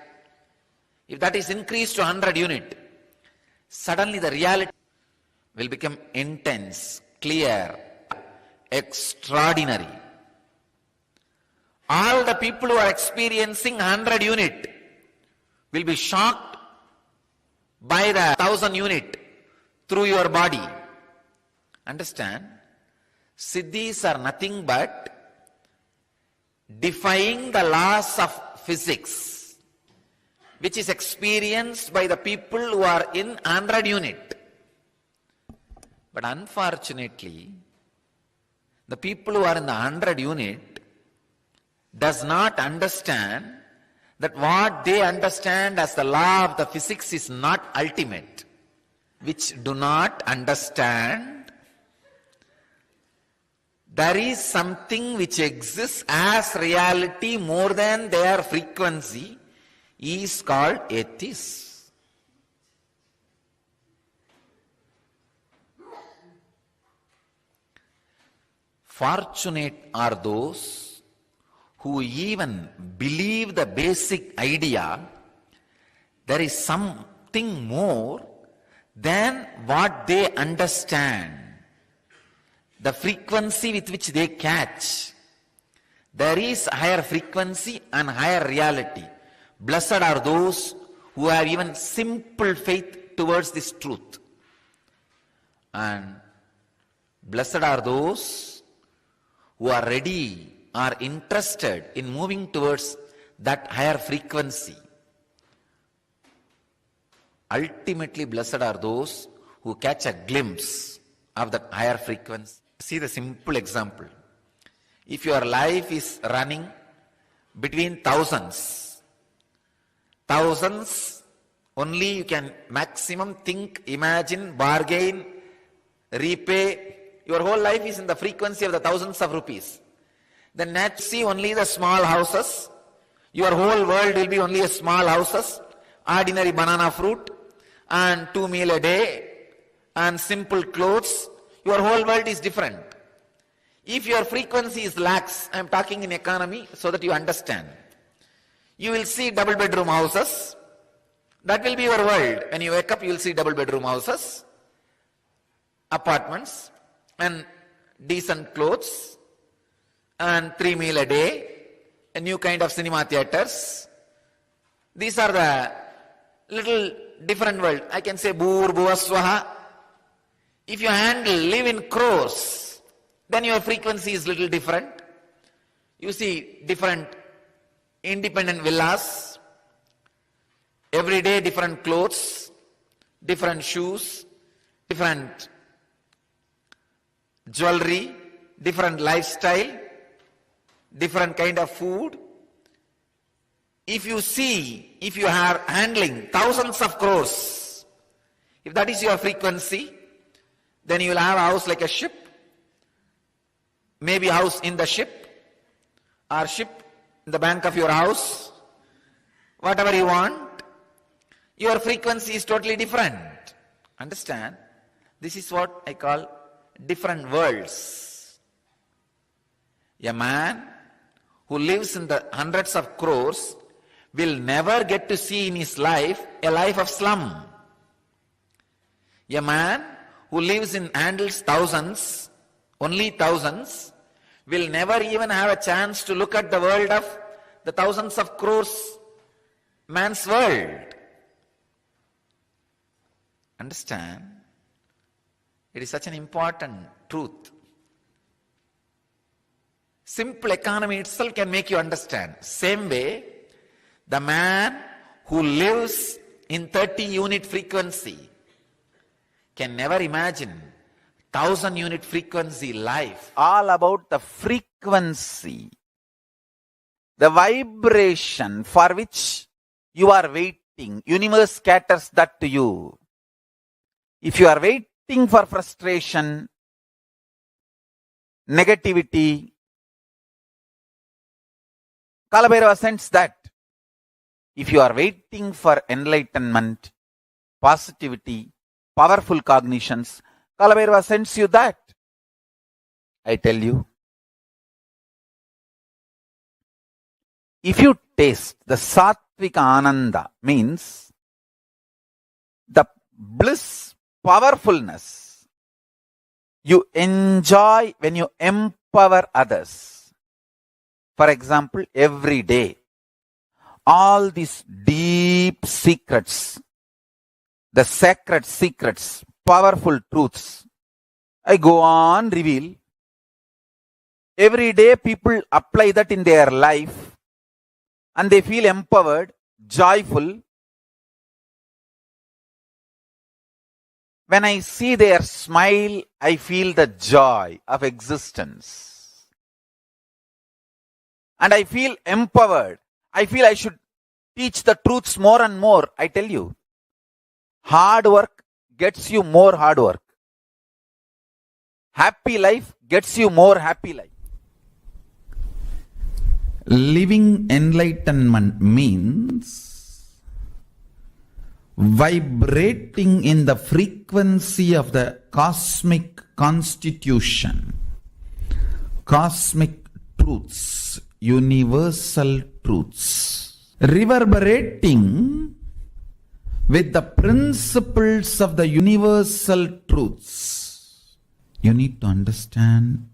if that is increased to 100 unit, suddenly the reality will become intense, clear, extraordinary. All the people who are experiencing 100 unit will be shocked by the 1000 unit through your body. Understand? Siddhis are nothing but defying the laws of physics, which is experienced by the people who are in 100 unit. But unfortunately, the people who are in the 100 unit does not understand that what they understand as the law of the physics is not ultimate, which do not understand there is something which exists as reality more than their frequency, is called atheists. Fortunate are those who even believe the basic idea there is something more than what they understand, the frequency with which they catch. There is higher frequency and higher reality. Blessed are those who have even simple faith towards this truth. And blessed are those who are ready are interested in moving towards that higher frequency. Ultimately, blessed are those who catch a glimpse of that higher frequency. See the simple example. If your life is running between thousands, only you can maximum think, imagine, bargain, repay. Your whole life is in the frequency of the thousands of rupees. Then naturally see only the small houses. Your whole world will be only a small houses, ordinary banana fruit, and 2 meals a day, and simple clothes. Your whole world is different. If your frequency is lax, I am talking in economy so that you understand. You will see double bedroom houses. That will be your world. When you wake up, you will see double bedroom houses, apartments, and decent clothes, and 3 meals a day, a new kind of cinema theaters. These are the little different world. I can say Bhur Bhuvaswaha. If you live in crores, then your frequency is little different. You see different independent villas, every day different clothes, different shoes, different jewelry, different lifestyle, different kind of food. If you are handling thousands of crores, if that is your frequency, then you will have a house like a ship, maybe a house in the ship, or ship in the bank of your house, whatever you want. Your frequency is totally different. Understand? This is what I call different worlds. A man who lives in the hundreds of crores will never get to see in his life a life of slum. A man who lives in handles thousands, only thousands, will never even have a chance to look at the world of the thousands of crores man's world. Understand? It is such an important truth. Simple economy itself can make you understand. Same way, the man who lives in 30 unit frequency can never imagine 1000 unit frequency life. All about the frequency, the vibration for which you are waiting. Universe caters that to you. If you are waiting for frustration, negativity, Kalabhairava sends that. If you are waiting for enlightenment, positivity, powerful cognitions, Kalabhairava sends you that. I tell you, if you taste the Sattvika Ananda, means the bliss, powerfulness you enjoy when you empower others. For example, every day, all these deep secrets, the sacred secrets, powerful truths, I go on reveal. Every day people apply that in their life and they feel empowered, joyful. When I see their smile, I feel the joy of existence. And I feel empowered. I feel I should teach the truths more and more. I tell you, hard work gets you more hard work. Happy life gets you more happy life. Living enlightenment means vibrating in the frequency of the cosmic constitution, cosmic truths, universal truths, reverberating with the principles of the universal truths. You need to understand,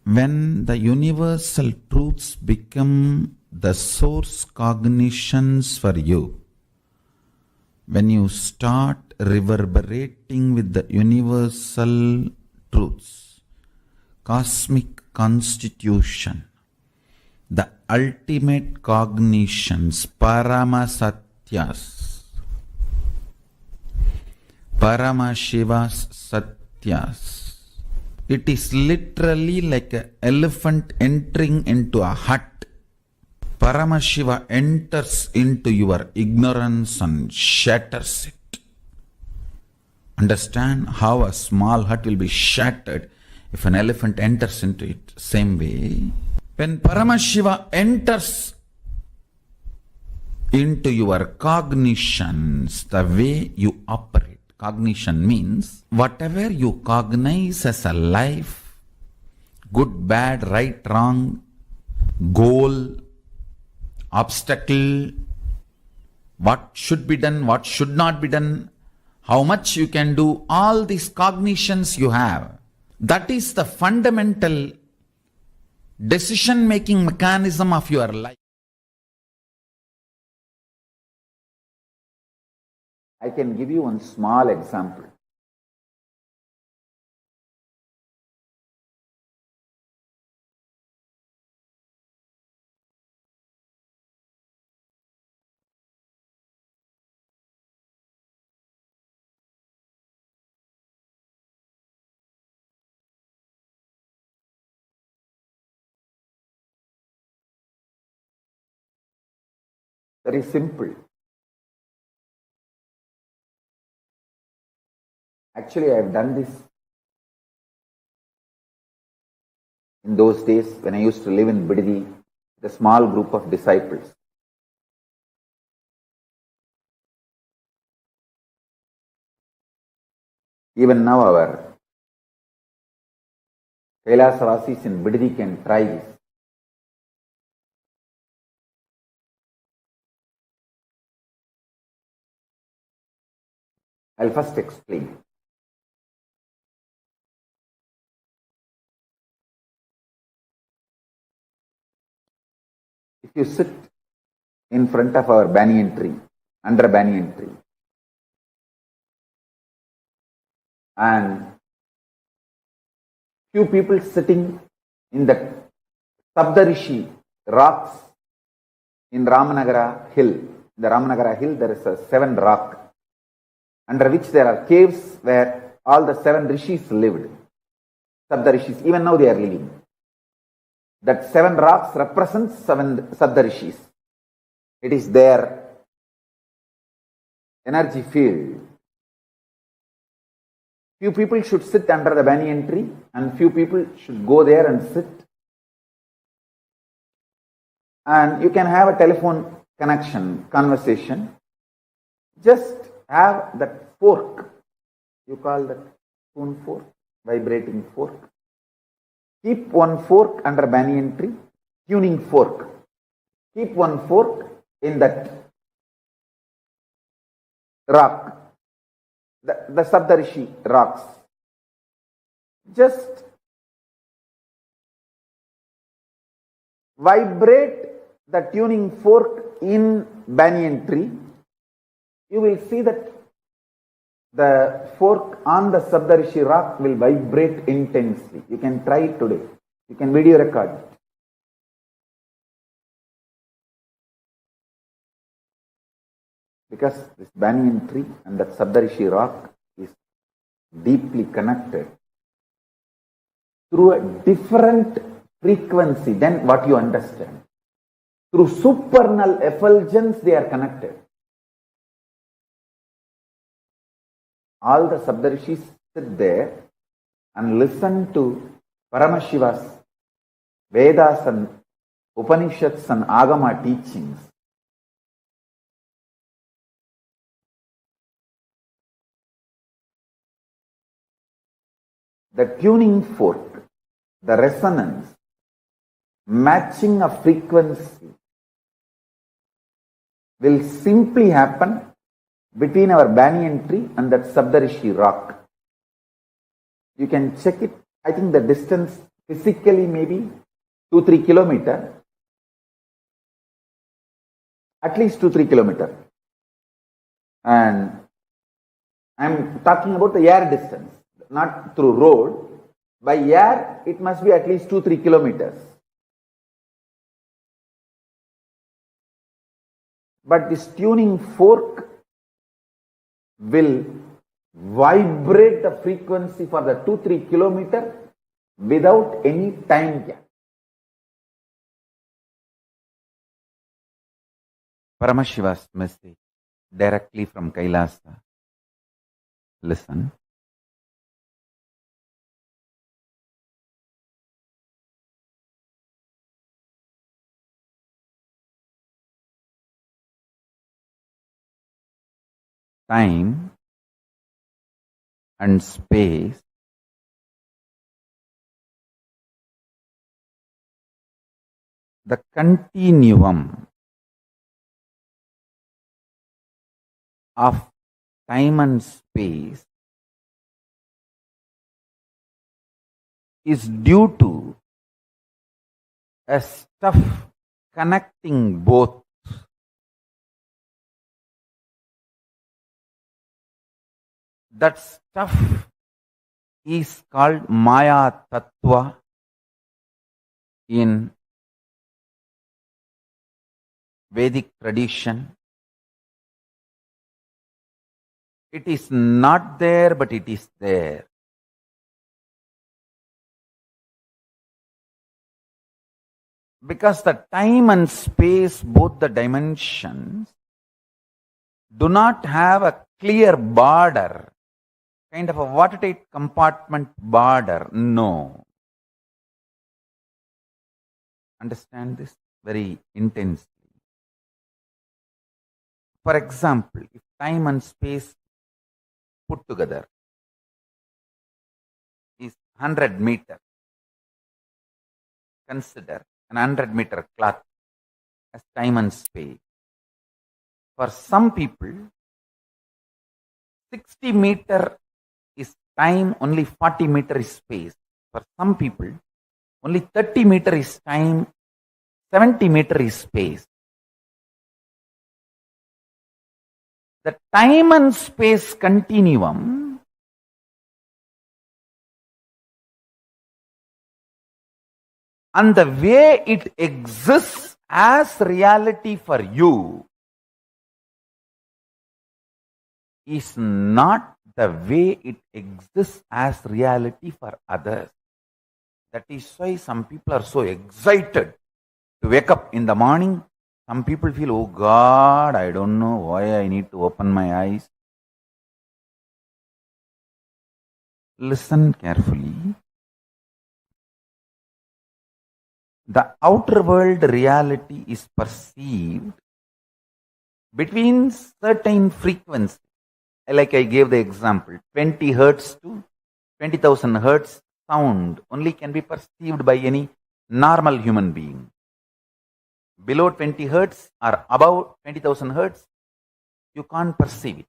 when the universal truths become the source cognitions for you, when you start reverberating with the universal truths, cosmic constitution, the ultimate cognitions, Paramasatyas, Paramashiva's Satyas. It is literally like an elephant entering into a hut. Paramashiva enters into your ignorance and shatters it. Understand how a small hut will be shattered if an elephant enters into it. Same way, when Paramashiva enters into your cognitions, the way you operate. Cognition means whatever you cognize as a life, good, bad, right, wrong, goal, obstacle, what should be done, what should not be done, how much you can do, all these cognitions you have. That is the fundamental decision-making mechanism of your life. I can give you one small example. Very simple. Actually, I have done this in those days when I used to live in Bididi, the small group of disciples. Even now our Kailasavasis in Bididi can try this. I'll first explain. If you sit in front of our banyan tree, under a banyan tree, and few people sitting in the Sabdarishi rocks in Ramanagara hill. In the Ramanagara hill there is a 7 rock under which there are caves where all the 7 rishis lived. Sabdarishis, even now they are living. That 7 rocks represents 7 Sabdarishis. It is their energy field. Few people should sit under the banyan tree and few people should go there and sit. And you can have a telephone connection, conversation. Just have that fork. You call that spoon fork, vibrating fork. Keep one fork under banyan tree, tuning fork. Keep one fork in that rock, the Sabdarishi rocks. Just vibrate the tuning fork in banyan tree. You will see that the fork on the Sabdarishi rock will vibrate intensely. You can try it today. You can video record it. Because this banyan tree and that Sabdarishi rock is deeply connected through a different frequency than what you understand. Through supernal effulgence they are connected. All the Sabdarishis sit there and listen to Paramashiva's Vedas and Upanishads and Agama teachings. The tuning fork, the resonance, matching of frequency will simply happen between our banyan tree and that Sabdarishi rock. You can check it. I think the distance physically maybe 2-3 kilometers. At least 2-3 kilometers. And I'm talking about the air distance, not through road. By air, it must be at least 2-3 kilometers. But this tuning fork will vibrate the frequency for the 2-3 kilometer without any time gap. Paramashiva's message directly from Kailasa. Listen. Time and space the continuum of time and space is due to a stuff connecting both. That stuff is called Maya Tattva in Vedic tradition. It is not there, but it is there. Because the time and space, both the dimensions, do not have a clear border, kind of a watertight compartment border. No. Understand this very intensely. For example, if time and space put together is 100 meter, consider an 100-meter cloth as time and space. For some people, 60 meter is time, only 40 meter is space. For some people, only 30 meter is time, 70 meter is space. The time and space continuum and the way it exists as reality for you is not the way it exists as reality for others. That is why some people are so excited to wake up in the morning. Some people feel, oh God, I don't know why I need to open my eyes. Listen carefully. The outer world reality is perceived between certain frequencies. Like I gave the example, 20 hertz to 20,000 hertz sound only can be perceived by any normal human being. Below 20 hertz or above 20,000 hertz, you can't perceive it.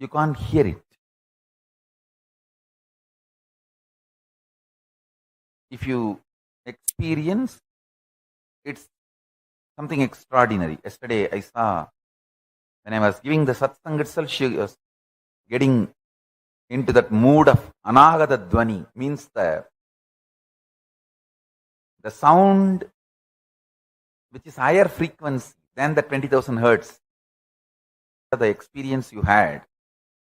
You can't hear it. If you experience, it's something extraordinary. Yesterday I saw, when I was giving the satsang itself, she was getting into that mood of anagata dvani, means the sound which is higher frequency than the 20,000 hertz. The experience you had,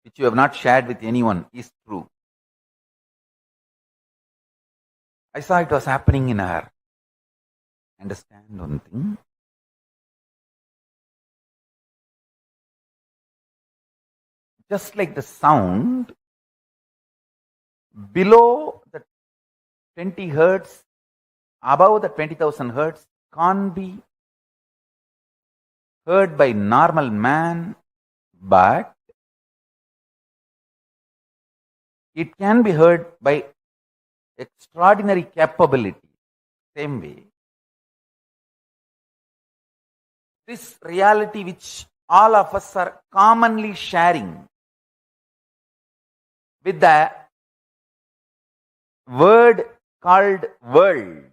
which you have not shared with anyone, is true. I saw it was happening in her. Understand one thing? Just like the sound, below the 20 hertz, above the 20,000 hertz, can't be heard by normal man, but it can be heard by extraordinary capability. Same way, this reality which all of us are commonly sharing with the word called world,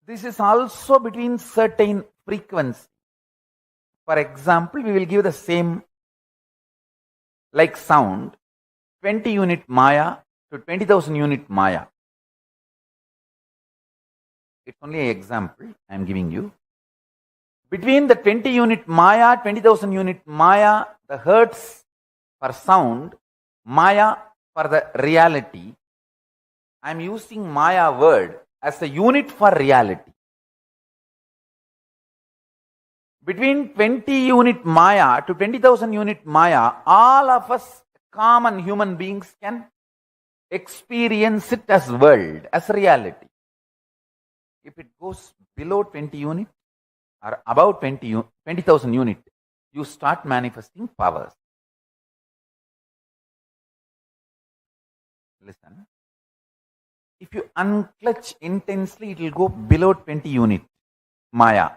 this is also between certain frequencies. For example, we will give the same like sound, 20 unit Maya to 20,000 unit Maya. It's only an example I am giving you. Between the 20 unit Maya, 20,000 unit Maya, the hertz for sound, Maya for the reality, I am using Maya word as a unit for reality. Between 20 unit Maya to 20,000 unit Maya, all of us common human beings can experience it as world, as reality. If it goes below 20 unit or above 20,000 unit, you start manifesting powers. Listen. If you unclutch intensely, it will go below 20 unit Maya.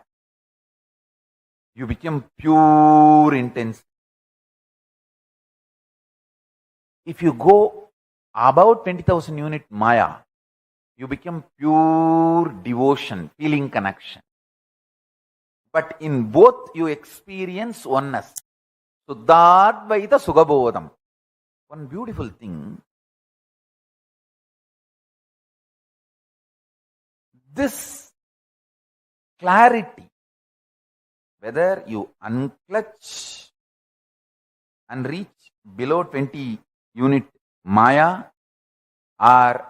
You become pure intense. If you go about 20,000 unit Maya, you become pure devotion, feeling connection. But in both you experience oneness. Suddhadvaita Sugabodham. One beautiful thing. This clarity, whether you unclutch and reach below 20 unit Maya or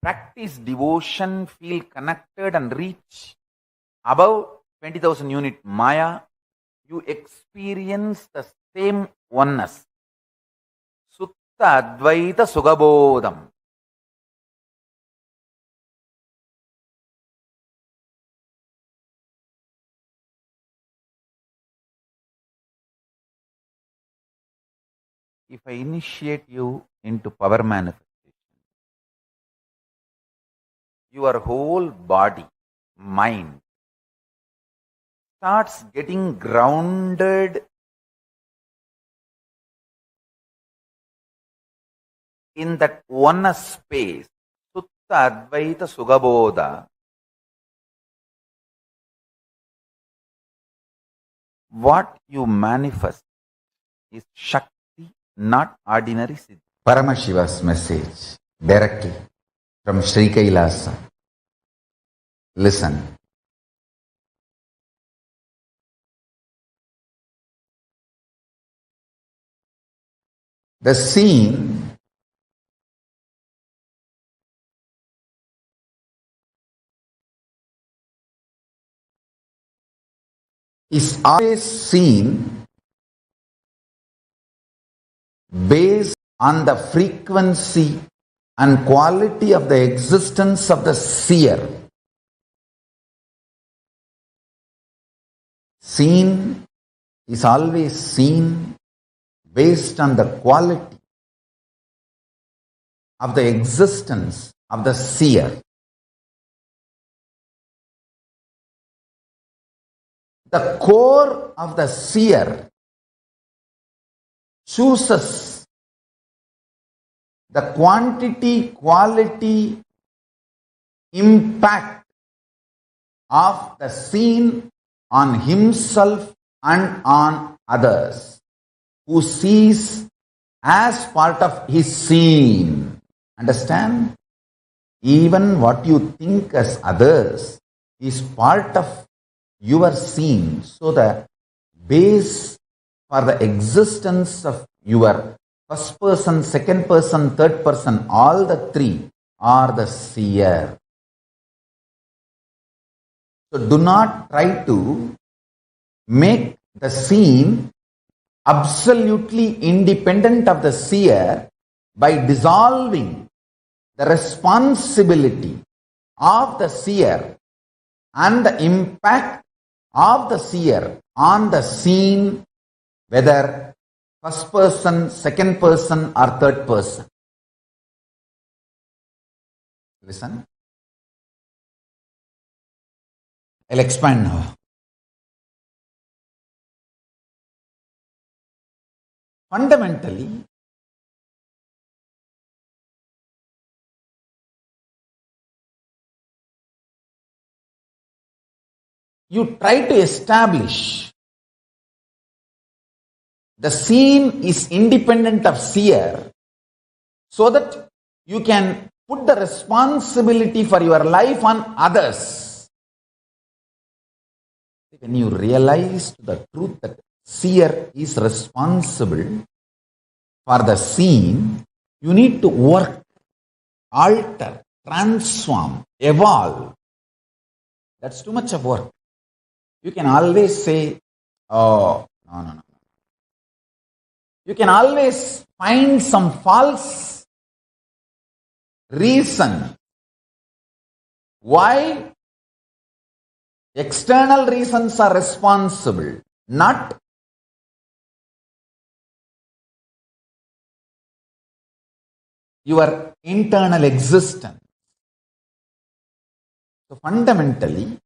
practice devotion, feel connected and reach above 20,000 unit Maya, you experience the same oneness. Sutta Advaita Sugabodham. If I initiate you into power manifestation, your whole body, mind starts getting grounded in that oneness space. Sutta Advaita Sugabodha. What you manifest is Shakti, not ordinary Siddhi. Paramashiva's message directly from Sri Kailasa. Listen. The scene is always seen based on the frequency and quality of the existence of the seer. Seen is always seen based on the quality of the existence of the seer. The core of the seer chooses the quantity, quality, impact of the seen on himself and on others, who sees as part of his seen. Understand? Even what you think as others is part of your seen. So the base for the existence of your first person, second person, third person, all the three are the seer. So do not try to make the seen absolutely independent of the seer by dissolving the responsibility of the seer and the impact of the seer on the seen, whether first person, second person, or third person. Listen. I'll expand now. Fundamentally, you try to establish the scene is independent of seer, so that you can put the responsibility for your life on others. When you realize the truth that seer is responsible for the scene, you need to work, alter, transform, evolve. That's too much of work. You can always say, oh, no. You can always find some false reason why external reasons are responsible, not your internal existence. So fundamentally,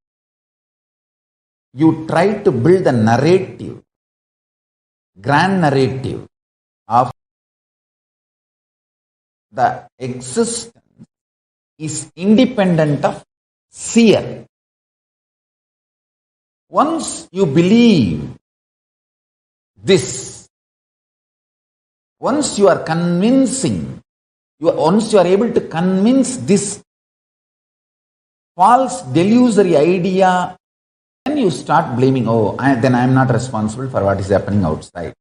you try to build a narrative, grand narrative of the existence is independent of seer. Once you believe this, once you are convincing, once you are able to convince this false delusory idea, then you start blaming, then I am not responsible for what is happening outside.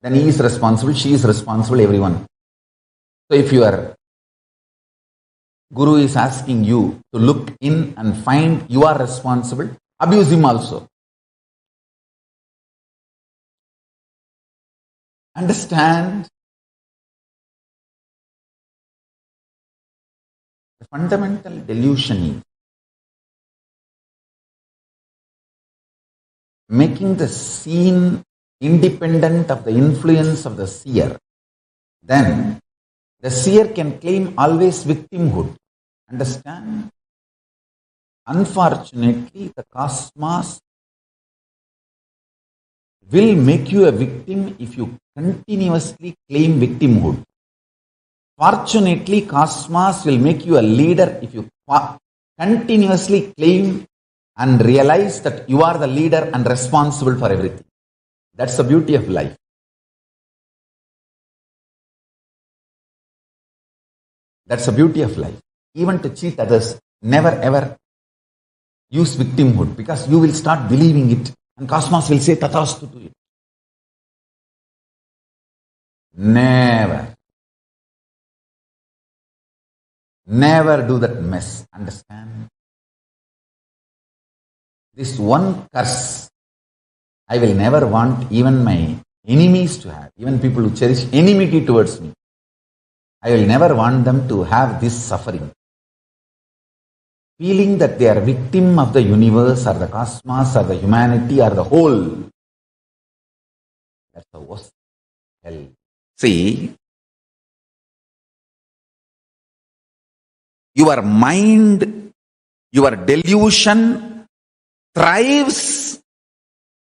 Then he is responsible, she is responsible, everyone. So if your guru is asking you to look in and find you are responsible, abuse him also. Understand? The fundamental delusion is making the scene independent of the influence of the seer. Then the seer can claim always victimhood. Understand? Unfortunately, the cosmos will make you a victim if you continuously claim victimhood. Fortunately, cosmos will make you a leader if you continuously claim and realize that you are the leader and responsible for everything. That's the beauty of life. That's the beauty of life. Even to cheat others, never ever use victimhood, because you will start believing it and cosmos will say tathastu to it. Never do that mess. Understand? This one curse I will never want even my enemies to have, even people who cherish enmity towards me. I will never want them to have this suffering. Feeling that they are victim of the universe or the cosmos or the humanity or the whole. That's the worst hell. See, your mind, your delusion thrives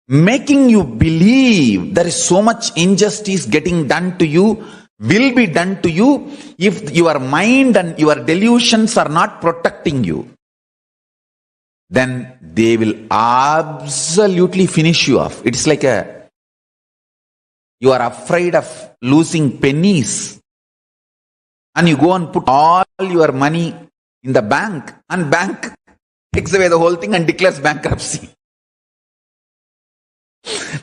making you believe there is so much injustice getting done to you, will be done to you, if your mind and your delusions are not protecting you. Then they will absolutely finish you off. It's like you are afraid of losing pennies and you go and put all your money in the bank, and bank takes away the whole thing and declares bankruptcy.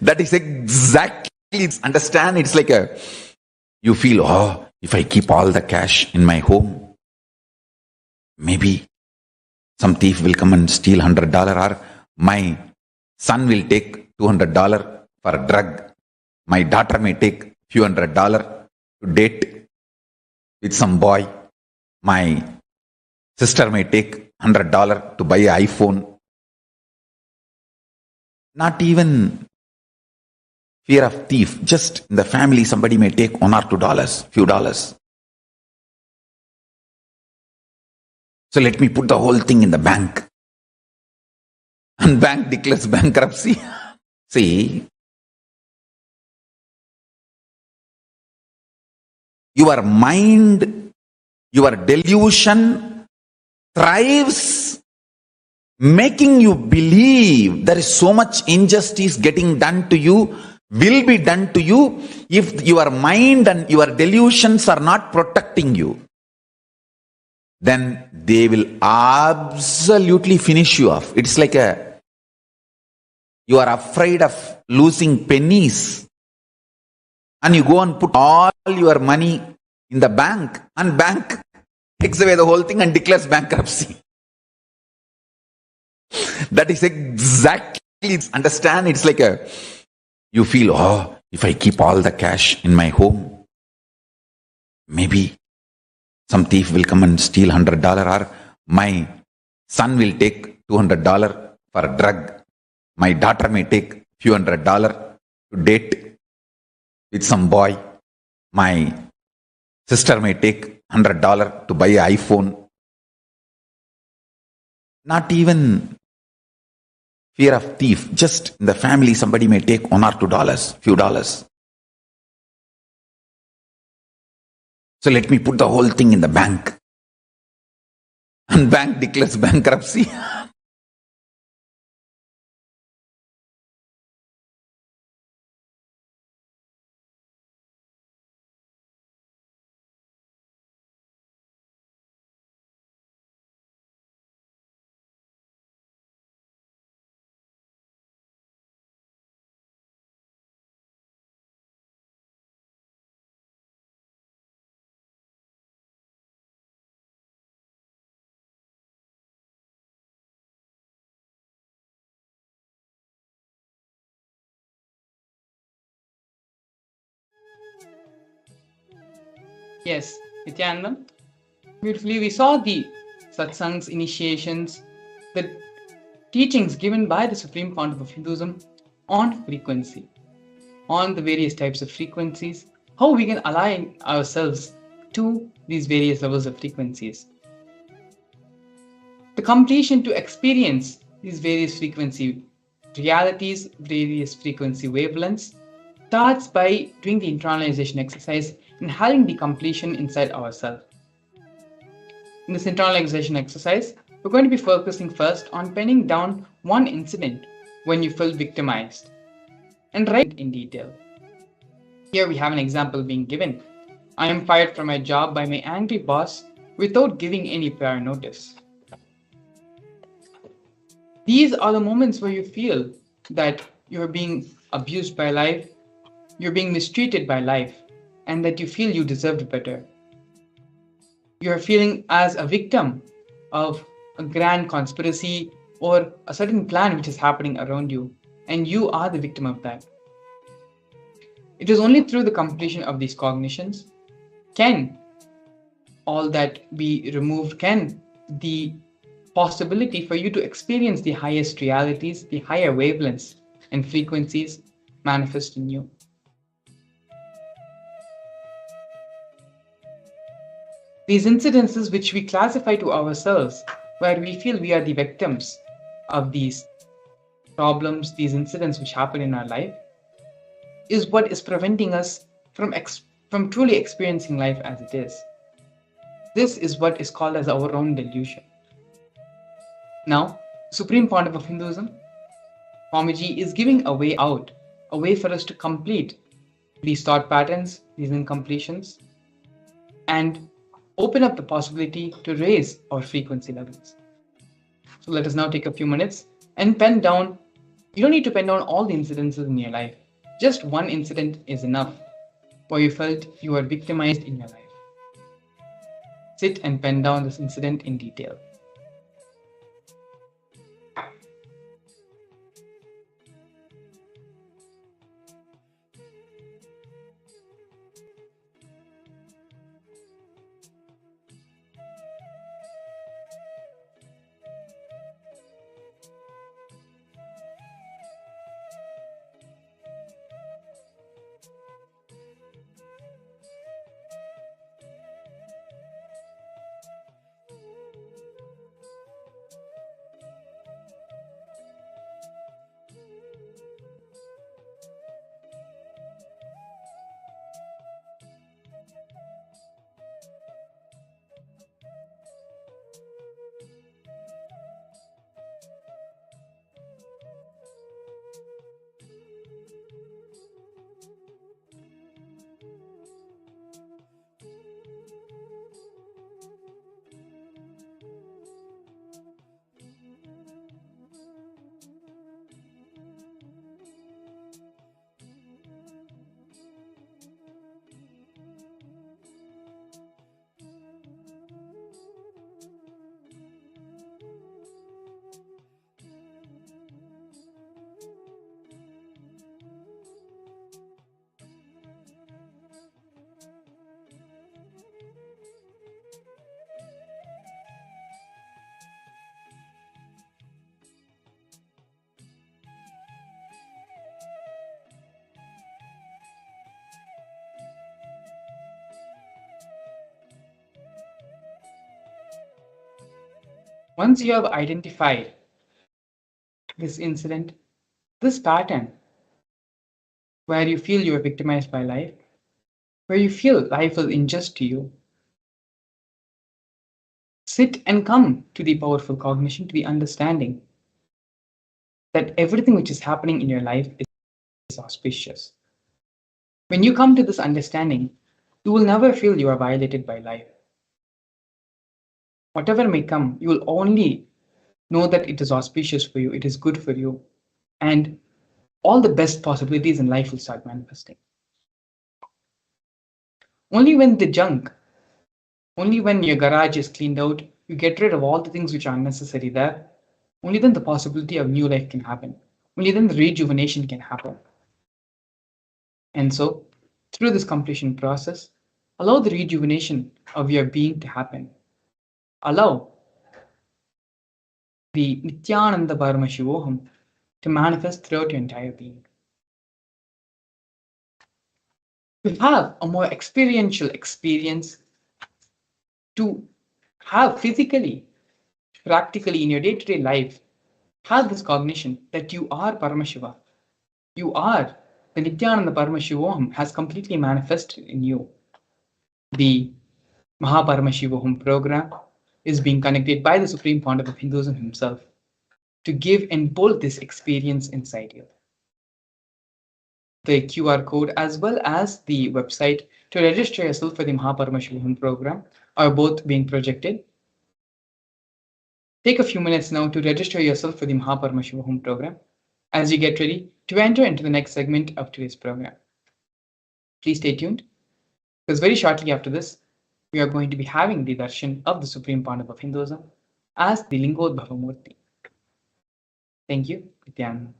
That is exactly, understand? It's like you feel, if I keep all the cash in my home, maybe some thief will come and steal $100, or my son will take $200 for a drug. My daughter may take few $100 to date with some boy. My sister may take $100 to buy an iPhone. Not even fear of thief. Just in the family, somebody may take $1 or $2, few dollars. So let me put the whole thing in the bank. And bank declares bankruptcy. See, your mind, your delusion thrives making you believe there is so much injustice getting done to you, will be done to you if your mind and your delusions are not protecting you. Then they will absolutely finish you off. It's like you are afraid of losing pennies and you go and put all your money in the bank and bank takes away the whole thing and declares bankruptcy. That is exactly, understand, it's like you feel, oh, if I keep all the cash in my home, maybe some thief will come and steal $100, or my son will take $200 for a drug. My daughter may take few $100 to date with some boy. My sister may take $100 to buy an iPhone. Not even fear of thief. Just in the family, somebody may take $1 or $2, few dollars. So let me put the whole thing in the bank. And bank declares bankruptcy. Yes, Nithyananda. Beautifully, we saw the satsangs, initiations, the teachings given by the Supreme Pontiff of Hinduism on frequency, on the various types of frequencies, how we can align ourselves to these various levels of frequencies. The completion to experience these various frequency realities, various frequency wavelengths, starts by doing the internalization exercise and having the completion inside ourselves. In this internalization exercise, we're going to be focusing first on penning down one incident when you feel victimized and write it in detail. Here we have an example being given. I am fired from my job by my angry boss without giving any prior notice. These are the moments where you feel that you're being abused by life, you're being mistreated by life, and that you feel you deserved better. You're feeling as a victim of a grand conspiracy or a certain plan which is happening around you, and you are the victim of that. It is only through the completion of these cognitions can all that be removed, can the possibility for you to experience the highest realities, the higher wavelengths and frequencies manifest in you. These incidences which we classify to ourselves, where we feel we are the victims of these problems, these incidents which happen in our life, is what is preventing us from truly experiencing life as it is. This is what is called as our own delusion. Now, Supreme Pontiff of Hinduism, Swamiji, is giving a way out, a way for us to complete these thought patterns, these incompletions, and open up the possibility to raise our frequency levels. So let us now take a few minutes and pen down. You don't need to pen down all the incidences in your life. Just one incident is enough where you felt you were victimized in your life. Sit and pen down this incident in detail. Once you have identified this incident, this pattern, where you feel you are victimized by life, where you feel life is unjust to you, sit and come to the powerful cognition, to the understanding that everything which is happening in your life is auspicious. When you come to this understanding, you will never feel you are violated by life. Whatever may come, you will only know that it is auspicious for you, it is good for you, and all the best possibilities in life will start manifesting. Only when the junk, only when your garage is cleaned out, you get rid of all the things which are unnecessary there, only then the possibility of new life can happen. Only then the rejuvenation can happen. And so, through this completion process, allow the rejuvenation of your being to happen. Allow the Nithyananda Paramashivam to manifest throughout your entire being. To have a more experiential experience, to have physically, practically in your day to day life, have this cognition that you are Paramashiva. You are the Nithyananda Paramashivam has completely manifested in you. The Paramashivam program is being connected by the Supreme Pontiff of Hinduism himself to give and bold this experience inside you. The QR code as well as the website to register yourself for the Paramashivam program are both being projected. Take a few minutes now to register yourself for the Paramashivam program as you get ready to enter into the next segment of today's program. Please stay tuned, because very shortly after this, we are going to be having the darshan of the Supreme Pontiff of Hinduism as the Lingodbhava Murthy. Thank you, Nithyananda.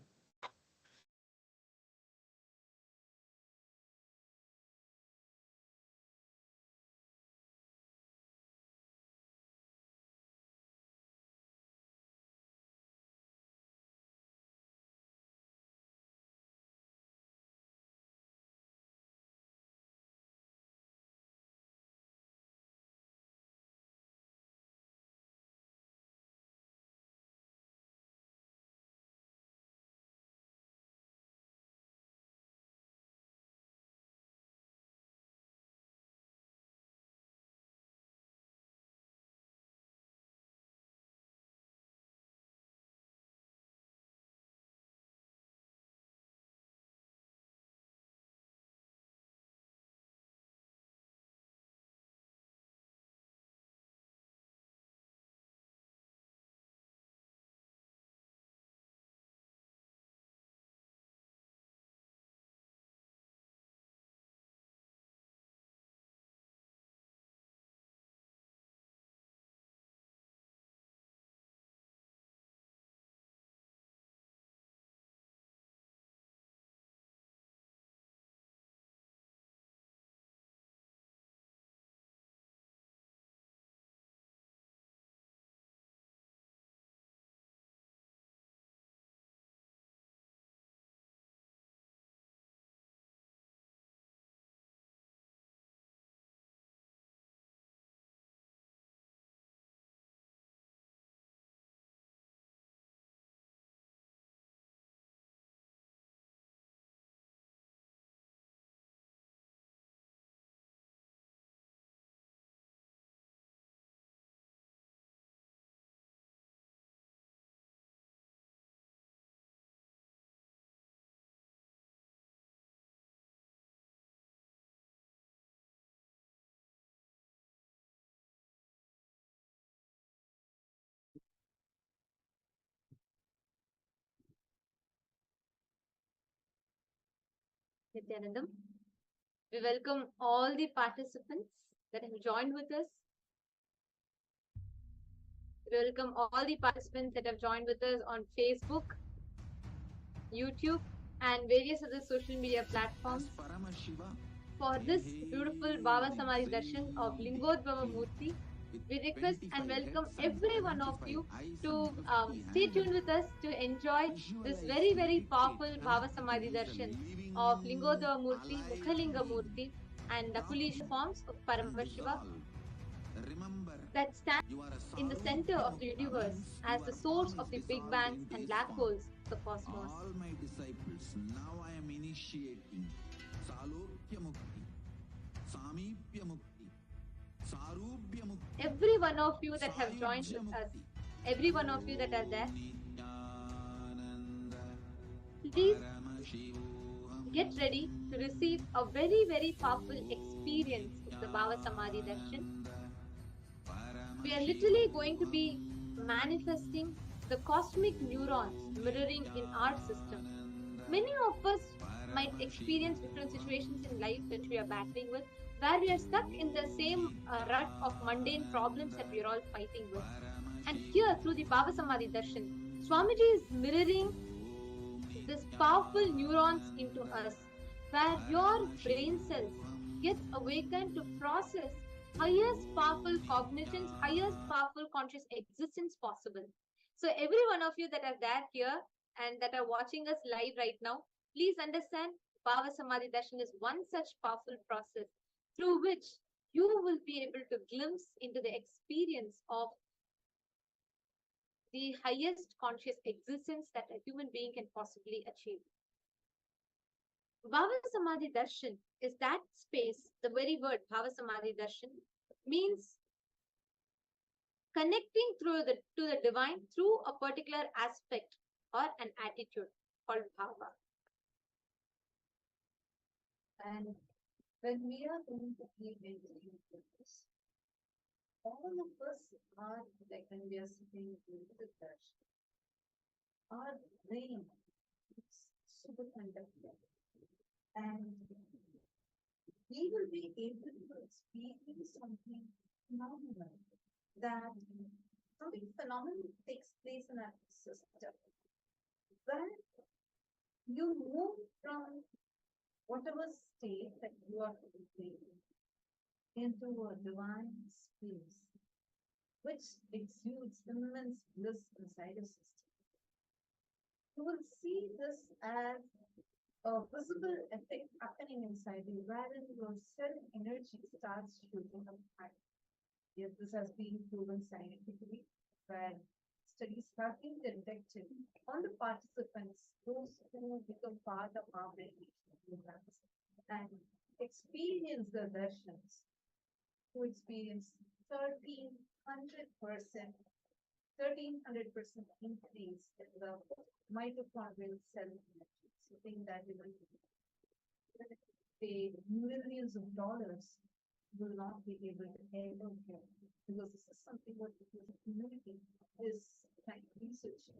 Nithyanandam. We welcome all the participants that have joined with us. We welcome all the participants that have joined with us on Facebook, YouTube, and various other social media platforms for this beautiful Bhava Samadhi Darshan of Lingodbhava Murthy. We request and welcome every one of you to stay tuned with us to enjoy this very, very powerful Bhava Samadhi Darshan of Lingodhava Murthy, Mukhalinga Murthy, and the fully forms of Paramashiva. that stands in the center of the universe as the source of the big bangs and black holes of the cosmos. All my disciples, now I am initiating Salokya Mukti, Samipya Mukti, Sarubhya Mukti, Every one of you that have joined with us, every one of you that are there, Nithyananda, please Paramashivam. get ready to receive a very, very powerful experience of the Bhava Samadhi Darshan. We are literally going to be manifesting the cosmic neurons mirroring in our system. Many of us might experience different situations in life that we are battling with, where we are stuck in the same rut of mundane problems that we are all fighting with. And here, through the Bhava Samadhi Darshan, Swamiji is mirroring this powerful neurons into us, where your brain cells gets awakened to process highest powerful cognitions, highest powerful conscious existence possible. So every one of you that are there here and that are watching us live right now, please understand Bhava Samadhi Darshan is one such powerful process through which you will be able to glimpse into the experience of the highest conscious existence that a human being can possibly achieve. Bhava Samadhi Darshan is that space, the very word Bhava Samadhi Darshan means connecting to the divine through a particular aspect or an attitude called Bhava. And when we are going to be entering into this, all of us are like when we are sitting in the darshan, our brain is superconducting, and we will be able to experience something phenomenal. That something phenomenal takes place in our system, where you move from whatever state that you are in into a divine space, which exudes immense bliss inside your system. You will see this as a visible effect happening inside you, wherein your cell energy starts shooting up high. Yes, this has been proven scientifically, where studies have been conducted on the participants, those who become part of our meditation programs and experience the darshans, who experience 1300% 1300% increase in the mitochondrial cell energy. So think that even pay millions of dollars will not be able to ever get, because this is something what the community is kind of researching.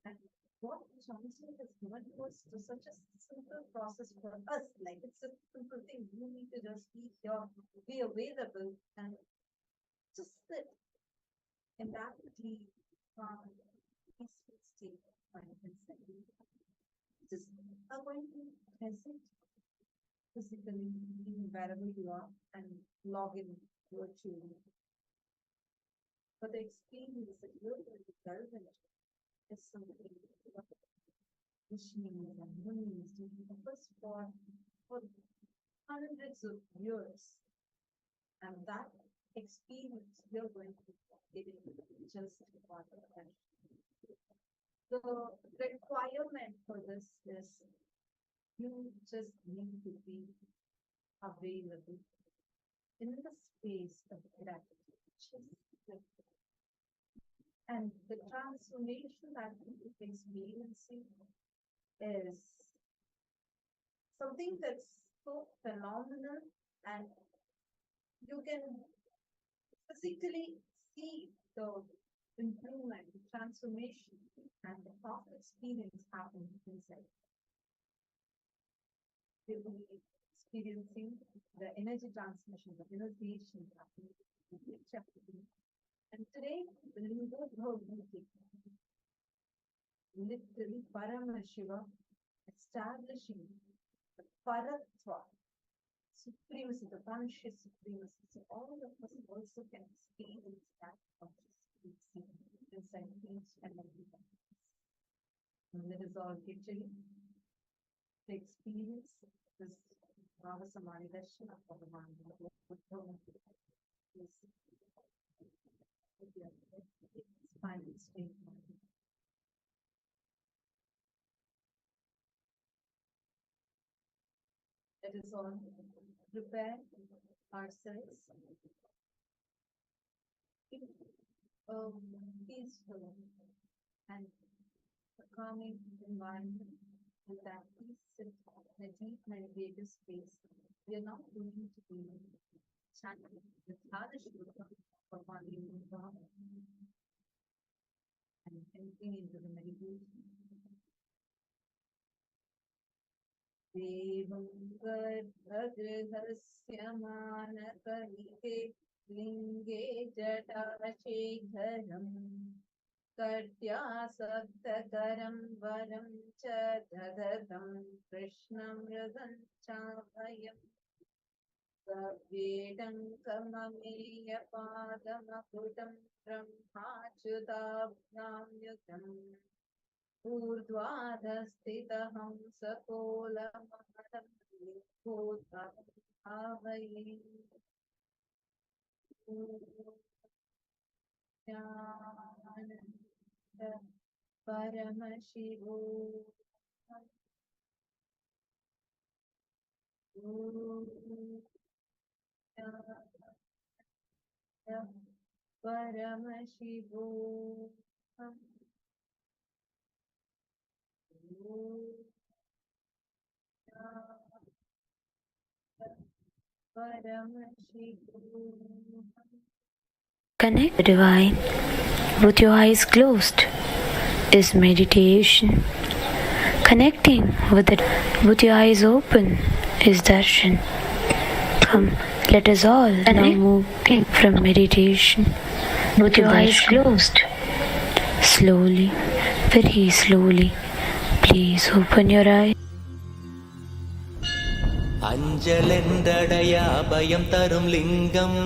And what Johnson has given to us to such a simple process for us, like it's a simple thing. You need to just be here, be available, and just sit in that deep, calm, peaceful state of mind inside. Just are going to present physically wherever you are and log in virtually. But the experience that you're going to delve into is something machines and humans do us for hundreds of years. And that experience you're going to get in just one attention. The requirement for this is you just need to be available in the space of gratitude. And the transformation that you're experiencing is something that's so phenomenal, and you can physically see the improvement, the transformation, and the past experience happening inside. You will be experiencing the energy transmission, the realization happening in each of you. And today, the Lingodbhava meeting, literally Paramashivam establishing the Paratva, supremacy, the conscious supremacy. So all of us also can experience that consciousness inside each and every one of us. And that is all literally to experience this Bhava Samadhi Darshan of Bhagavan. is with your spine straight. Let us all prepare ourselves in a peaceful and a calming environment. With that, please sit in a deep meditative space. We are not going to be chanting the Darshan for Lingodbhava and entering into the meditation. Devam garbhagृहस्य मानकलिके लिङ्गे जटाशेखरम् कट्यासक्तकरं वरं च ददतं कृष्णमृगं चाभयम् कवेटङ्कममेयपादमकुटं ब्रह्माच्युताभ्यां युतम् ऊर्ध्वाधस्थितहं सकोलमहतं लिङ्गोद्भवं भावये ज्ञानन्द परमशिवो परमशिवो Connect the divine with your eyes closed is meditation. Connecting with your eyes open is darshan. Come, let us all now move from meditation with your eyes closed. Slowly, very slowly, please open your eyes. அஞ்சலென்றடையா பயம் தரும் லிங்கம்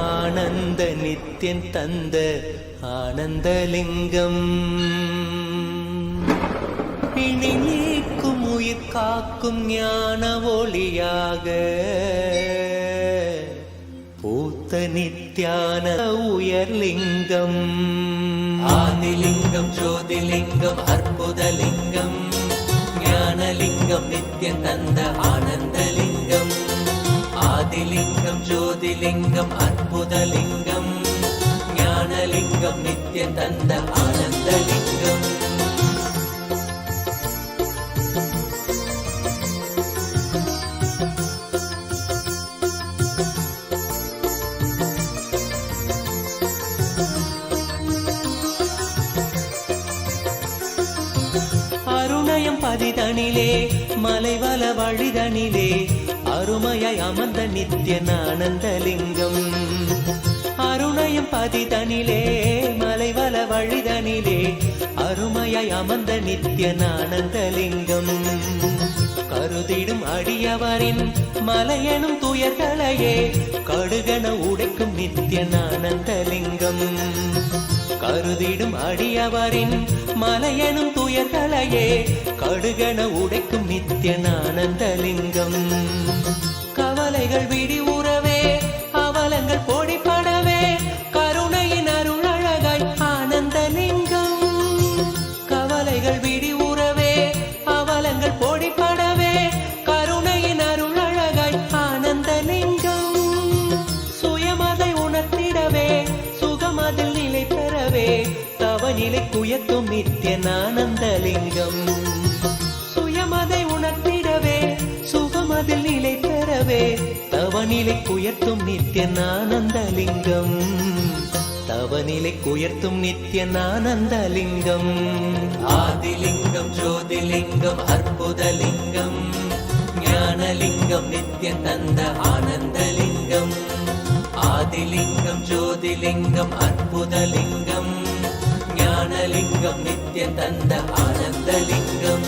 ஆனந்த நித்யன் தந்த ஆனந்தலிங்கம் பிணி நீக்கும் உயிர் காக்கும் ஞான ஒளியாக பூத்த நித்யான உயர்லிங்கம் ஆதிலிங்கம் ஜோதிலிங்கம் அற்புதலிங்கம் ஞானலிங்கம் நித்யன் தந்த ஆனந்தலிங்கம் ஆதிலிங்கம் ஜோதிலிங்கம் அற்புதலிங்கம் ஞானலிங்கம் நித்யன் தந்த ஆனந்தலிங்கம் பதிதனிலே மலைவல வழிதனிலே அருமையாய் அமர்ந்த நித்யன் ஆனந்தலிங்கம் அருணயம் பதிதனிலே மலைவல வழிதனிலே அருமையாய் அமர்ந்த நித்யன் ஆனந்தலிங்கம் கருதிடும் அடியவரின் மலையெனும் துயர்களையே கடுகன உடைக்கும் நித்யன் ஆனந்தலிங்கம் கருதிடும் அடியவரின் மலையெனும் துயர்களையே கடுகன உடைக்கும் நித்யன் ஆனந்தலிங்கம் கவலைகள் விடி உறவே அவலங்கள் பொடிப்படவே கருணையின் அருள் அழகாய் ஆனந்தலிங்கம் கவலைகள் விடி உறவே அவலங்கள் பொடிப்படவே கருணையின் அருள் அழகாய் ஆனந்தலிங்கம் சுயமதை உணர்த்திடவே சுகமதில் நிலை பெறவே தவநிலை குயத்தும் நித்யன் ஆனந்தலிங்கம் சுயமதை உணர்த்திடவே சுகமதில் நிலை பெறவே தவநிலை குயர்த்தும் நித்யன் ஆனந்தலிங்கம் தவநிலை குயர்த்தும் நித்யன் ஆனந்தலிங்கம் ஆதிலிங்கம் ஜோதிலிங்கம் அற்புதலிங்கம் ஞானலிங்கம் நித்யன் தந்த ஆனந்தலிங்கம் ஆதிலிங்கம் ஜோதிலிங்கம் அற்புதலிங்கம் ஞானலிங்கம் நித்யன் தந்த ஆனந்தலிங்கம்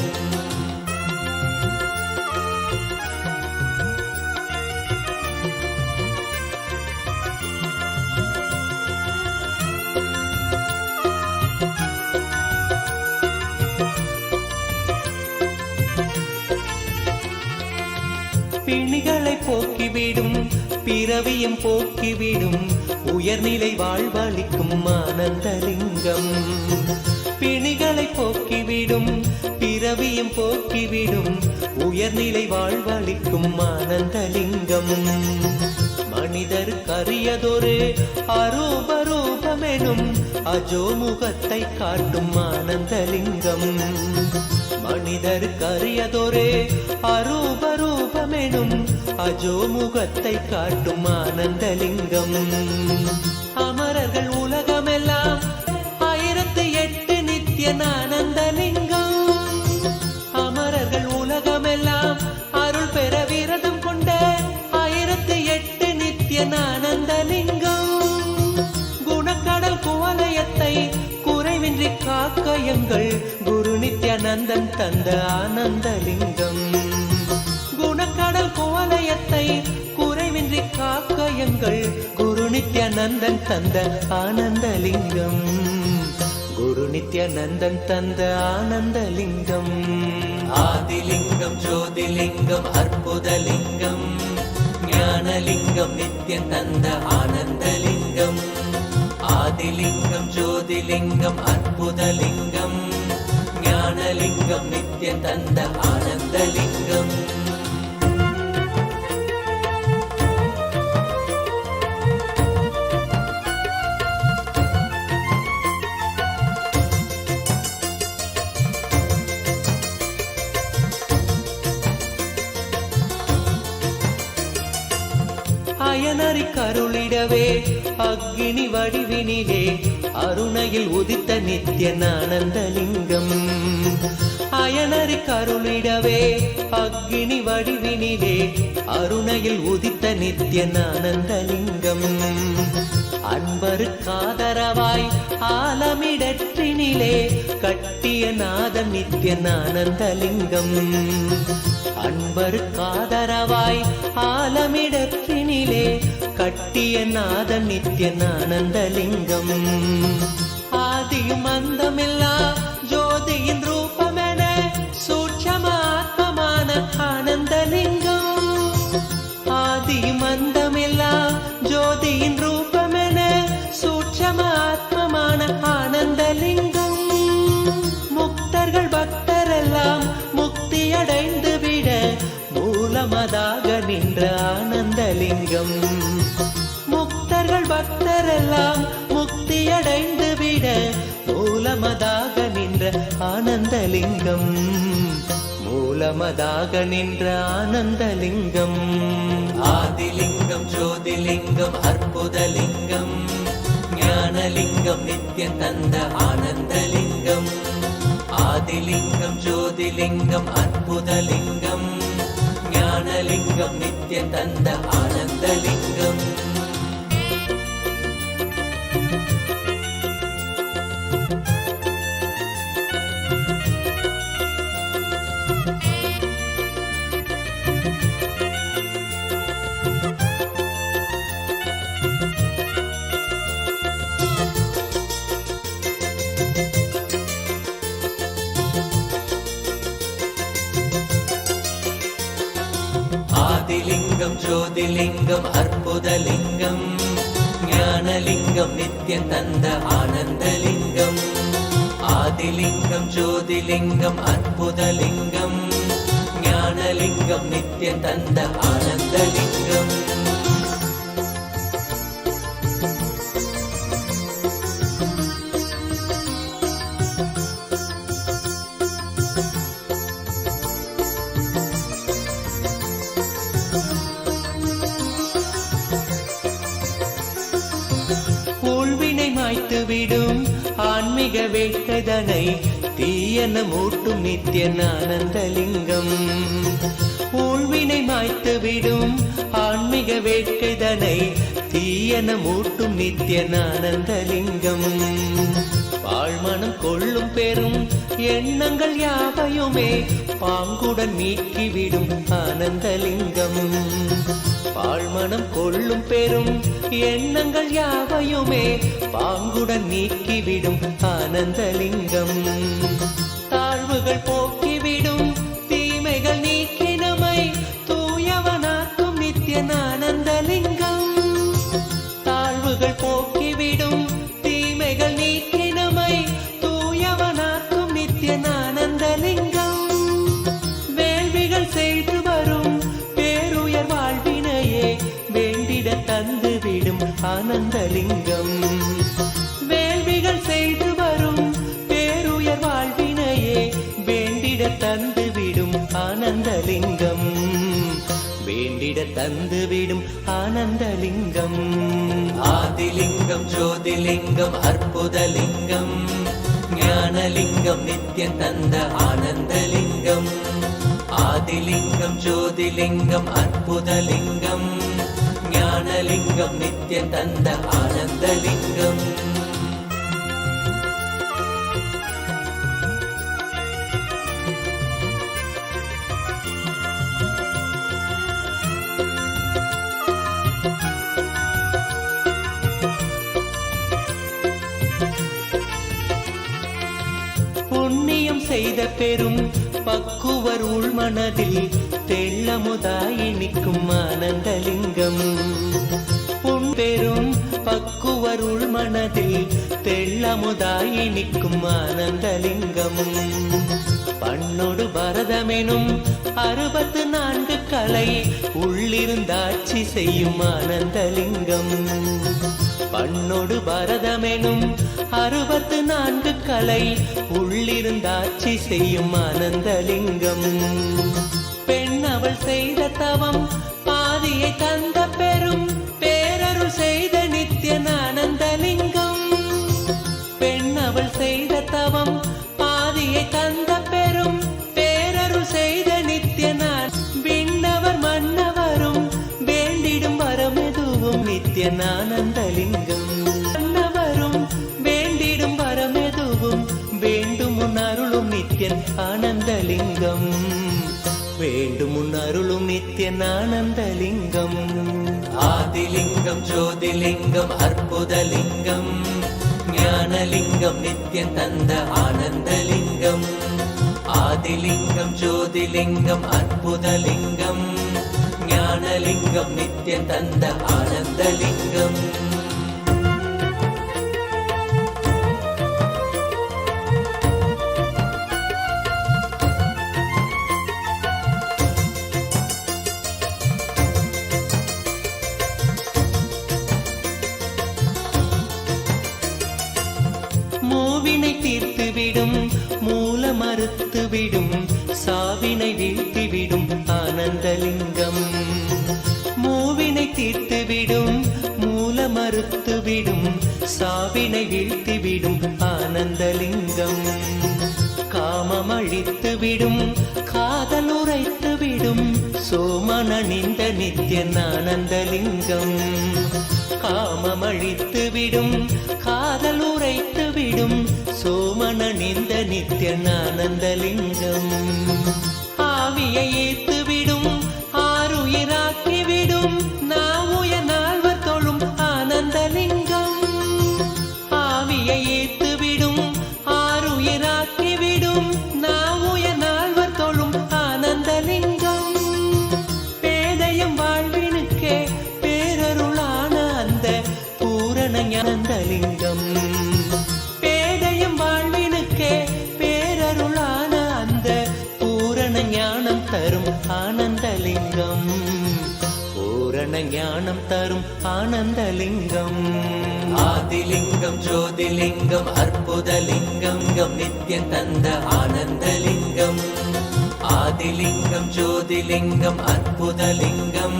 பிணிகளை போக்கிவிடும் பிறவியும் போக்கிவிடும் உயர்நிலை வாழ்வளிக்கும் ஆனந்தலிங்கம். பிணிகளை போக்கிவிடும் பிறவியும் போக்கிவிடும் உயர்நிலை வாழ்வளிக்கும் ஆனந்தலிங்கம். மனிதருக்கரியதொரு அரூபரூபமெனும் அஜோமுகத்தை காட்டும் ஆனந்தலிங்கம். மனிதருக்கரியதொரு அரூபரூபமெனும் அஜோமுகத்தை காட்டும் ஆனந்தலிங்கம். அமரர்கள் உலகமெல்லாம் 1008 நித்திய ஆனந்தலிங்கம். அமரர்கள் உலகமெல்லாம் அருள் பெற விரதம் கொண்ட 1008 நித்திய ஆனந்தலிங்கம். குணக்கடல் குவலயத்தை குறைவின்றி காக்க எங்கள் குரு நித்யானந்தன் தந்த ஆனந்தலிங்கம். குணக்கடல் குவலயத்தை குறைவின்றி காக்க எங்கள் குரு நித்யானந்தன் தந்த ஆனந்தலிங்கம். குரு நித்யானந்தன் தந்த ஆனந்தலிங்கம். ஆதிலிங்கம் ஜோதிலிங்கம் அற்புதலிங்கம் ஞானலிங்கம் நித்யம் தந்த ஆனந்தலிங்கம். ஆதிலிங்கம் ஜோதிலிங்கம் அற்புதலிங்கம் ஞானலிங்கம் நித்யம் தந்த ஆனந்தலிங்கம். அயனறி கருளிடவே அக்னி வடிவினிலே அருணையில் உதித்த நித்ய ஆனந்தலிங்கம். அயனறி கருளிடவே அக்னி வடிவினிலே அருணையில் உதித்த நித்ய ஆனந்தலிங்கம். அன்பருக்காதரவாய் ஆலமிடற்றினிலே கட்டிய நாத நித்ய ஆனந்தலிங்கம். அன்பருக்காதரவாய் ஆலமிடற்றினிலே கட்டிய நாத நித்ய ஆனந்தலிங்கம். ஆதியும் அந்தமில்லா ஜோதியின் ரூபமென சூட்சமாத்மமான ஆனந்தலிங்கம். ஆதியும் அந்தமில்லா ஜோதியின் ரூபமென சூட்சமாத்மமான ஆனந்தலிங்கம். முக்தர்கள் பக்தரெல்லாம் முக்தியடைந்து விட மூலமதாக நின்ற ஆனந்தலிங்கம். முக்தர்கள் பக்தரெல்லாம் முக்தியடைந்து விட மூலமதாக நின்ற ஆனந்தலிங்கம். மூலமதாக நின்ற ஆனந்தலிங்கம். ஆதிலிங்கம் ஜோதிலிங்கம் அற்புதலிங்கம் ஞானலிங்கம் நித்யம் தந்த ஆனந்தலிங்கம். ஆதிலிங்கம் ஜோதிலிங்கம் அற்புதலிங்கம் ஞானலிங்கம் நித்யம் தந்த ஆனந்தலிங்கம். ஆதிலிங்கம் ஜோதிலிங்கம் அற்புதலிங்கம் ஞானலிங்கம் நித்யம் தந்த ஆனந்தலிங்கம். ஆதிலிங்கம் ஜோதிலிங்கம் அற்புதலிங்கம் ஞானலிங்கம் நித்யம் தந்த ஆனந்தலிங்கம். விடும் ஆன்மீக வேட்கைதனை தீயன மூட்டும் நித்ய ஆனந்தலிங்கம். ஊழ்வினை மாய்த்து விடும் ஆன்மீக வேட்கைதனை தீயன மூட்டும் நித்ய ஆனந்தலிங்கம். வாழ்மனம் கொள்ளும் பெரும் எண்ணங்கள் யாவையுமே பாங்குடன் நீக்கிவிடும் ஆனந்தலிங்கம். பாழ்மனம் கொள்ளும் பெரும் எண்ணங்கள் யாவையுமே பாங்குடன் நீக்கிவிடும் ஆனந்தலிங்கம். தாழ்வுகள் போக்கிவிடும் தீமைகள் நீக்கி நம்மை தூயவனாக்கும் நித்ய ஆனந்தலிங்கம். ஆனந்தலிங்கம். வேள்விகள் செய்து வரும் பேருயர் வாழ்வினையே வேண்டிட தந்துவிடும் ஆனந்தலிங்கம். வேண்டிட தந்துவிடும் ஆனந்தலிங்கம். ஆதிலிங்கம் ஜோதிலிங்கம் அற்புதலிங்கம் ஞானலிங்கம் நித்யம் தந்த ஆனந்தலிங்கம். ஆதிலிங்கம் ஜோதிலிங்கம் அற்புதலிங்கம் ஞானலிங்கம் நித்யம் தந்த ஆனந்தலிங்கம். புண்ணியம் செய்த பெரும் பக்குவர் உள்மனதில் தெள்ளமுதாயி நிற்கும் ஆனந்தலிங்கம். பெரும் பக்குவர் உள்மனதில் தெள்ளமுதாயி நிற்கும் ஆனந்தலிங்கம். பண்ணொடு பரதமெனும் 64 கலை உள்ளிருந்தாட்சி செய்யும் ஆனந்தலிங்கம். பண்ணொடு பரதமெனும் 64 கலை உள்ளிருந்தாட்சி செய்யும் ஆனந்தலிங்கம். பெண் அவள் செய்த தவம் பாதியை தந்த பெரும் பேரருள் செய்த நித்யானந்தலிங்கம். பெண் அவள் செய்த தவம் பாதியை தந்த பெரும் பேரருள் செய்த நித்யானந்த. விண்ணவர் மன்னவரும் வேண்டிடும் வரமெதுவும் நித்யானந்தலிங்கம். மன்னவரும் வேண்டிடும் வரமெதுவும் வேண்டும் அருளும் நித்யன் ஆனந்தலிங்கம். வேண்டும் அருளும் நித்யன் ஆனந்தலிங்கம். ஆதிலிங்கம் ஜோதிலிங்கம் அற்புதலிங்கம் ஞானலிங்கம் நித்யம் தந்த ஆனந்தலிங்கம். ஆதிலிங்கம் ஜோதிலிங்கம் அற்புதலிங்கம் ஞானலிங்கம் நித்யம் தந்த ஆனந்தலிங்கம். மூவினை தீர்த்துவிடும் மூல மறுத்துவிடும் சாவினை வீழ்த்திவிடும் ஆனந்தலிங்கம். மூவினை தீர்த்துவிடும் மூல மறுத்துவிடும் சாவினை வீழ்த்திவிடும் ஆனந்தலிங்கம். காமம் அழித்துவிடும் காதல் உரைத்துவிடும் சோமனணிந்த நித்யன் ஆனந்தலிங்கம். காமம் அழித்துவிடும் காதல் உரைத்துவிடும் சோமனணிந்த நித்யன் ஆனந்தலிங்கம். ஆவியை ஏத்துவிடும் ஆறுயிராக்கிவிடும் நாவுய நால்வர் தொழும் ஆனந்தலிங்கம். ஆவியை ஏத்துவிடும் ஆறுயிராக்கிவிடும் நாவுய நால்வர் தொழும் ஆனந்தலிங்கம். பேதயம் வாழ்வினுக்கே பேரருளான அந்த பூரண ஞானந்தலிங்கம். பேதயம் வாழ்வினுக்கே பேரருளான அந்த பூரண ஞானம் தரும் ஆனந்தலிங்கம். பூரண ஞானம் தரும் ஆனந்தலிங்கம். ஆதிலிங்கம் ஜோதிலிங்கம் அற்புதலிங்கம் நித்யம் தந்த ஆனந்தலிங்கம். ஆதிலிங்கம் ஜோதிலிங்கம் அற்புதலிங்கம்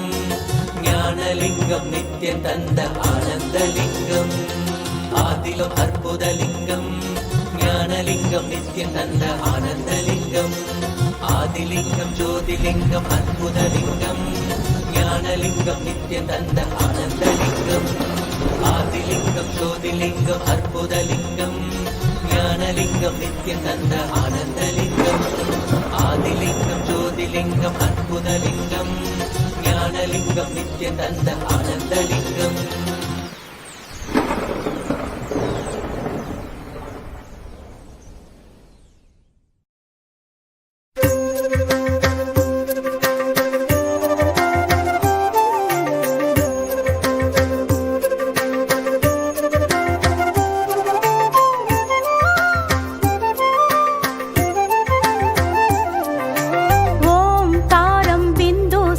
ஞானலிங்கம் நித்யம் தந்த ஆனந்தலிங்கம். ஆதிலும் அற்புதலிங்கம் ஞானலிங்கம் நித்யம் தந்த ஆனந்தலிங்கம். ஆதிலிங்கம் ஜோதிலிங்கம் அற்புதலிங்கம் ஞானலிங்கம் நித்யம் தந்த ஆனந்தலிங்கம். ஆதிலிங்கம் ஜோதிலிங்கம் அற்புதலிங்கம் ஞானலிங்கம் நித்யம் தந்த ஆனந்தலிங்கம். ஆதிலிங்கம் ஜோதிலிங்கம் அற்புதலிங்கம் ஞானலிங்கம் நித்யம் தந்த ஆனந்தலிங்கம்.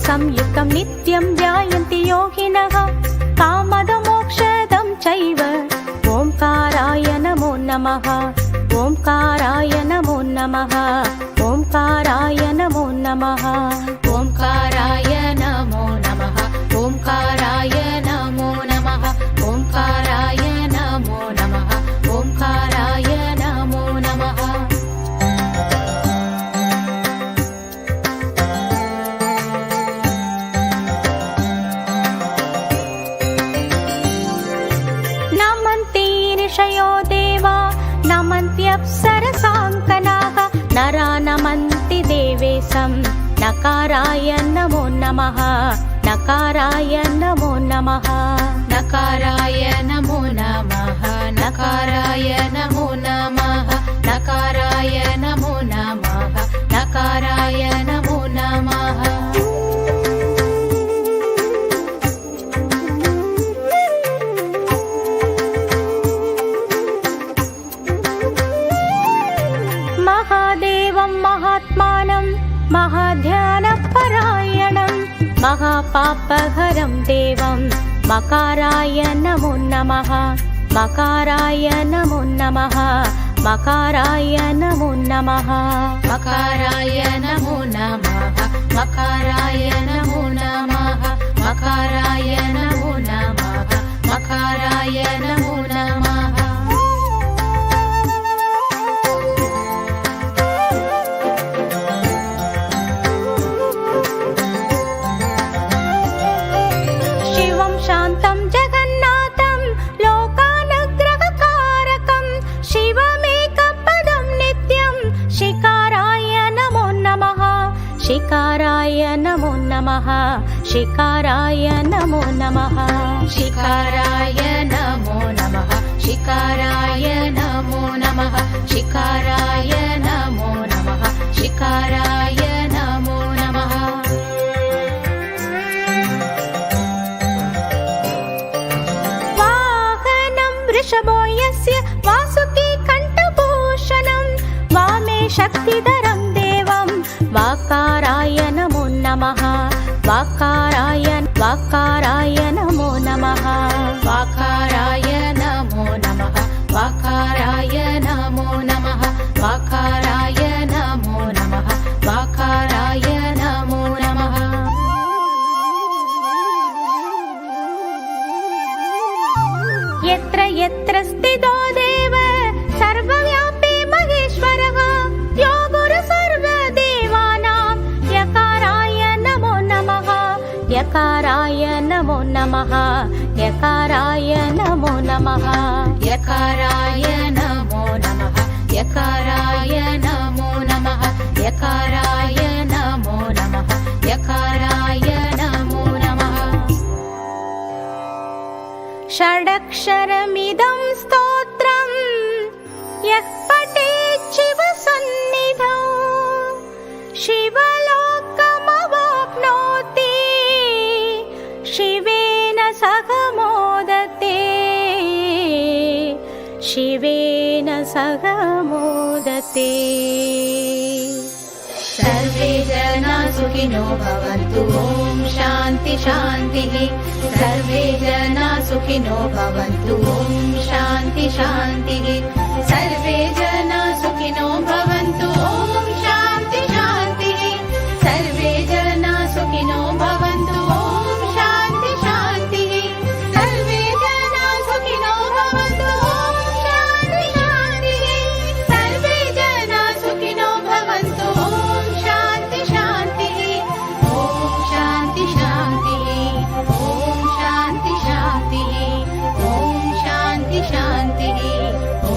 संयुक्तं नित्यं ध्यायन्ति योगिनः कामद नमः ओंकाराय नमो नमः ओंकाराय नमो नमः ओंकाराय नमो नमः ओंकाराय नमो नमः ओंकाराय नमो नमः ओंकाराय नमो नमः नमन्ति ऋषयो देवा नमन्त्यप्सरसाङ्कनाः नरा नमन्ति देवेशं नकाराय नमो नमः नकाराय नमो नमः नकाराय नमो नमः नकाराय नमो नमः नकाराय नमो नमः नकाराय नमो नमः महादेवं महात्मानं महाध्यानपरायणं महापापहरं देवं मकाराय नमो नमः मकाराय नमो नमः मकाराय नमो नमः मकाराय नमो नमः मकाराय नमो नमः मकाराय नमो नमः मकाराय नमो नमः शान्तं जगन्नाथं लोकानुग्रहकारकं शिवमेकपदं नित्यं शिकाराय नमो नमः शिकाराय नमो नमः शिकाराय नमो नमः शिकाराय नमो नमः शिकाराय नमो नमः शिकाराय नमो नमः शिकाराय नमो नमः वृषभो यस्य वासुकी कण्ठभूषणं वामे शक्तिधरं देवं वाकाराय नमो नमः वाकाराय वाकाराय नमो नमः वाकाराय नमो नमः वाकाराय नमो नमः वाकाराय नमो नमः वाकाराय नमो नमः यत्र यत्र स्थितो देव सर्वव्यापी महेश्वरः यो गुरु सर्वदेवानां यकाराय नमो नमः यकाराय नमो नमः यकाराय नमो नमः यकाराय नमो नमः यकाराय नमो नमः यकाराय नमो नमः यकाराय नमो नमः षडक्षरमिदं स्तोत्रं यः पठेत् शिवसन्निधौ शिवलोकमवाप्नोति शिवेन सह मोदते शिवेन सह मोदते सर्वे जना सुखिनो भवन्तु ॐ शान्ति शान्तिः सर्वे जना सुखिनो भवन्तु ॐ शान्ति शान्तिः सर्वे जना सुखिनो भवन्तु ॐ शान्ति शान्तिः सर्वे जना सुखिनो भवन्तु ॐ शान्ति शान्तिः सर्वे जना सुखिनो भवन्तु ॐ शान्ति शान्तिः सर्वे जना सुखिनो भवन्तु ॐ शान्ति शान्तिः ॐ शान्ति शान्तिः ॐ शान्ति शान्तिः ॐ शान्ति शान्तिः ॐ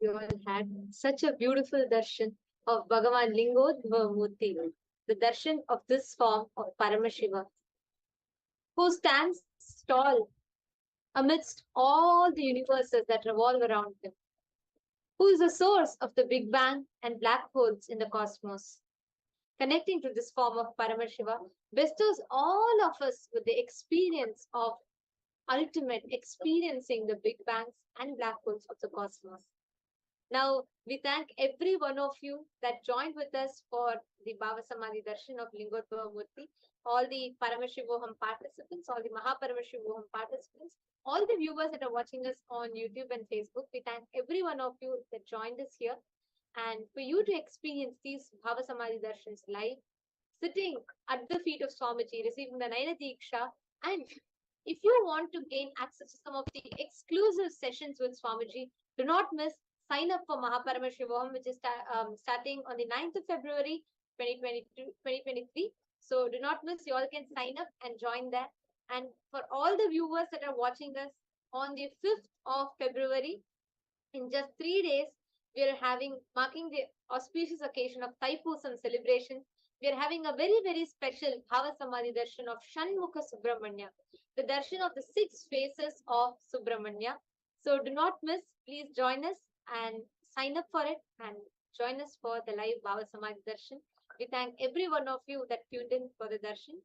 We all had such a beautiful darshan of Bhagavan Lingodbhava Murthy, the darshan of this form of Paramashiva, who stands tall amidst all the universes that revolve around him, who is the source of the Big Bang and black holes in the cosmos. Connecting to this form of Paramashiva bestows all of us with the experience of ultimate experiencing the Big Bangs and black holes of the cosmos. Now, we thank every one of you that joined with us for the Bhava Samadhi Darshan of Lingodbhava Murthy, all the Paramashivoham participants, all the Mahaparamashivoham participants, all the viewers that are watching us on YouTube and Facebook. We thank every one of you that joined us here. And for you to experience these Bhava Samadhi Darshans live, sitting at the feet of Swamiji, receiving the Naina Diksha, and if you want to gain access to some of the exclusive sessions with Swamiji, do not miss. Sign up for Mahaparamashivam, which is starting on the 9th of February 2023. So do not miss. You all can sign up and join there. And for all the viewers that are watching us on the 5th of February, in just 3 days, we are marking the auspicious occasion of Thaipusam celebration. We are having a very, very special Bhava Samadhi darshan of Shanmukha Subramanya, the darshan of the 6 faces of Subramanya. So do not miss. Please join us and sign up for it and join us for the live Bhava Samadhi darshan. We thank every one of you that tuned in for the darshan.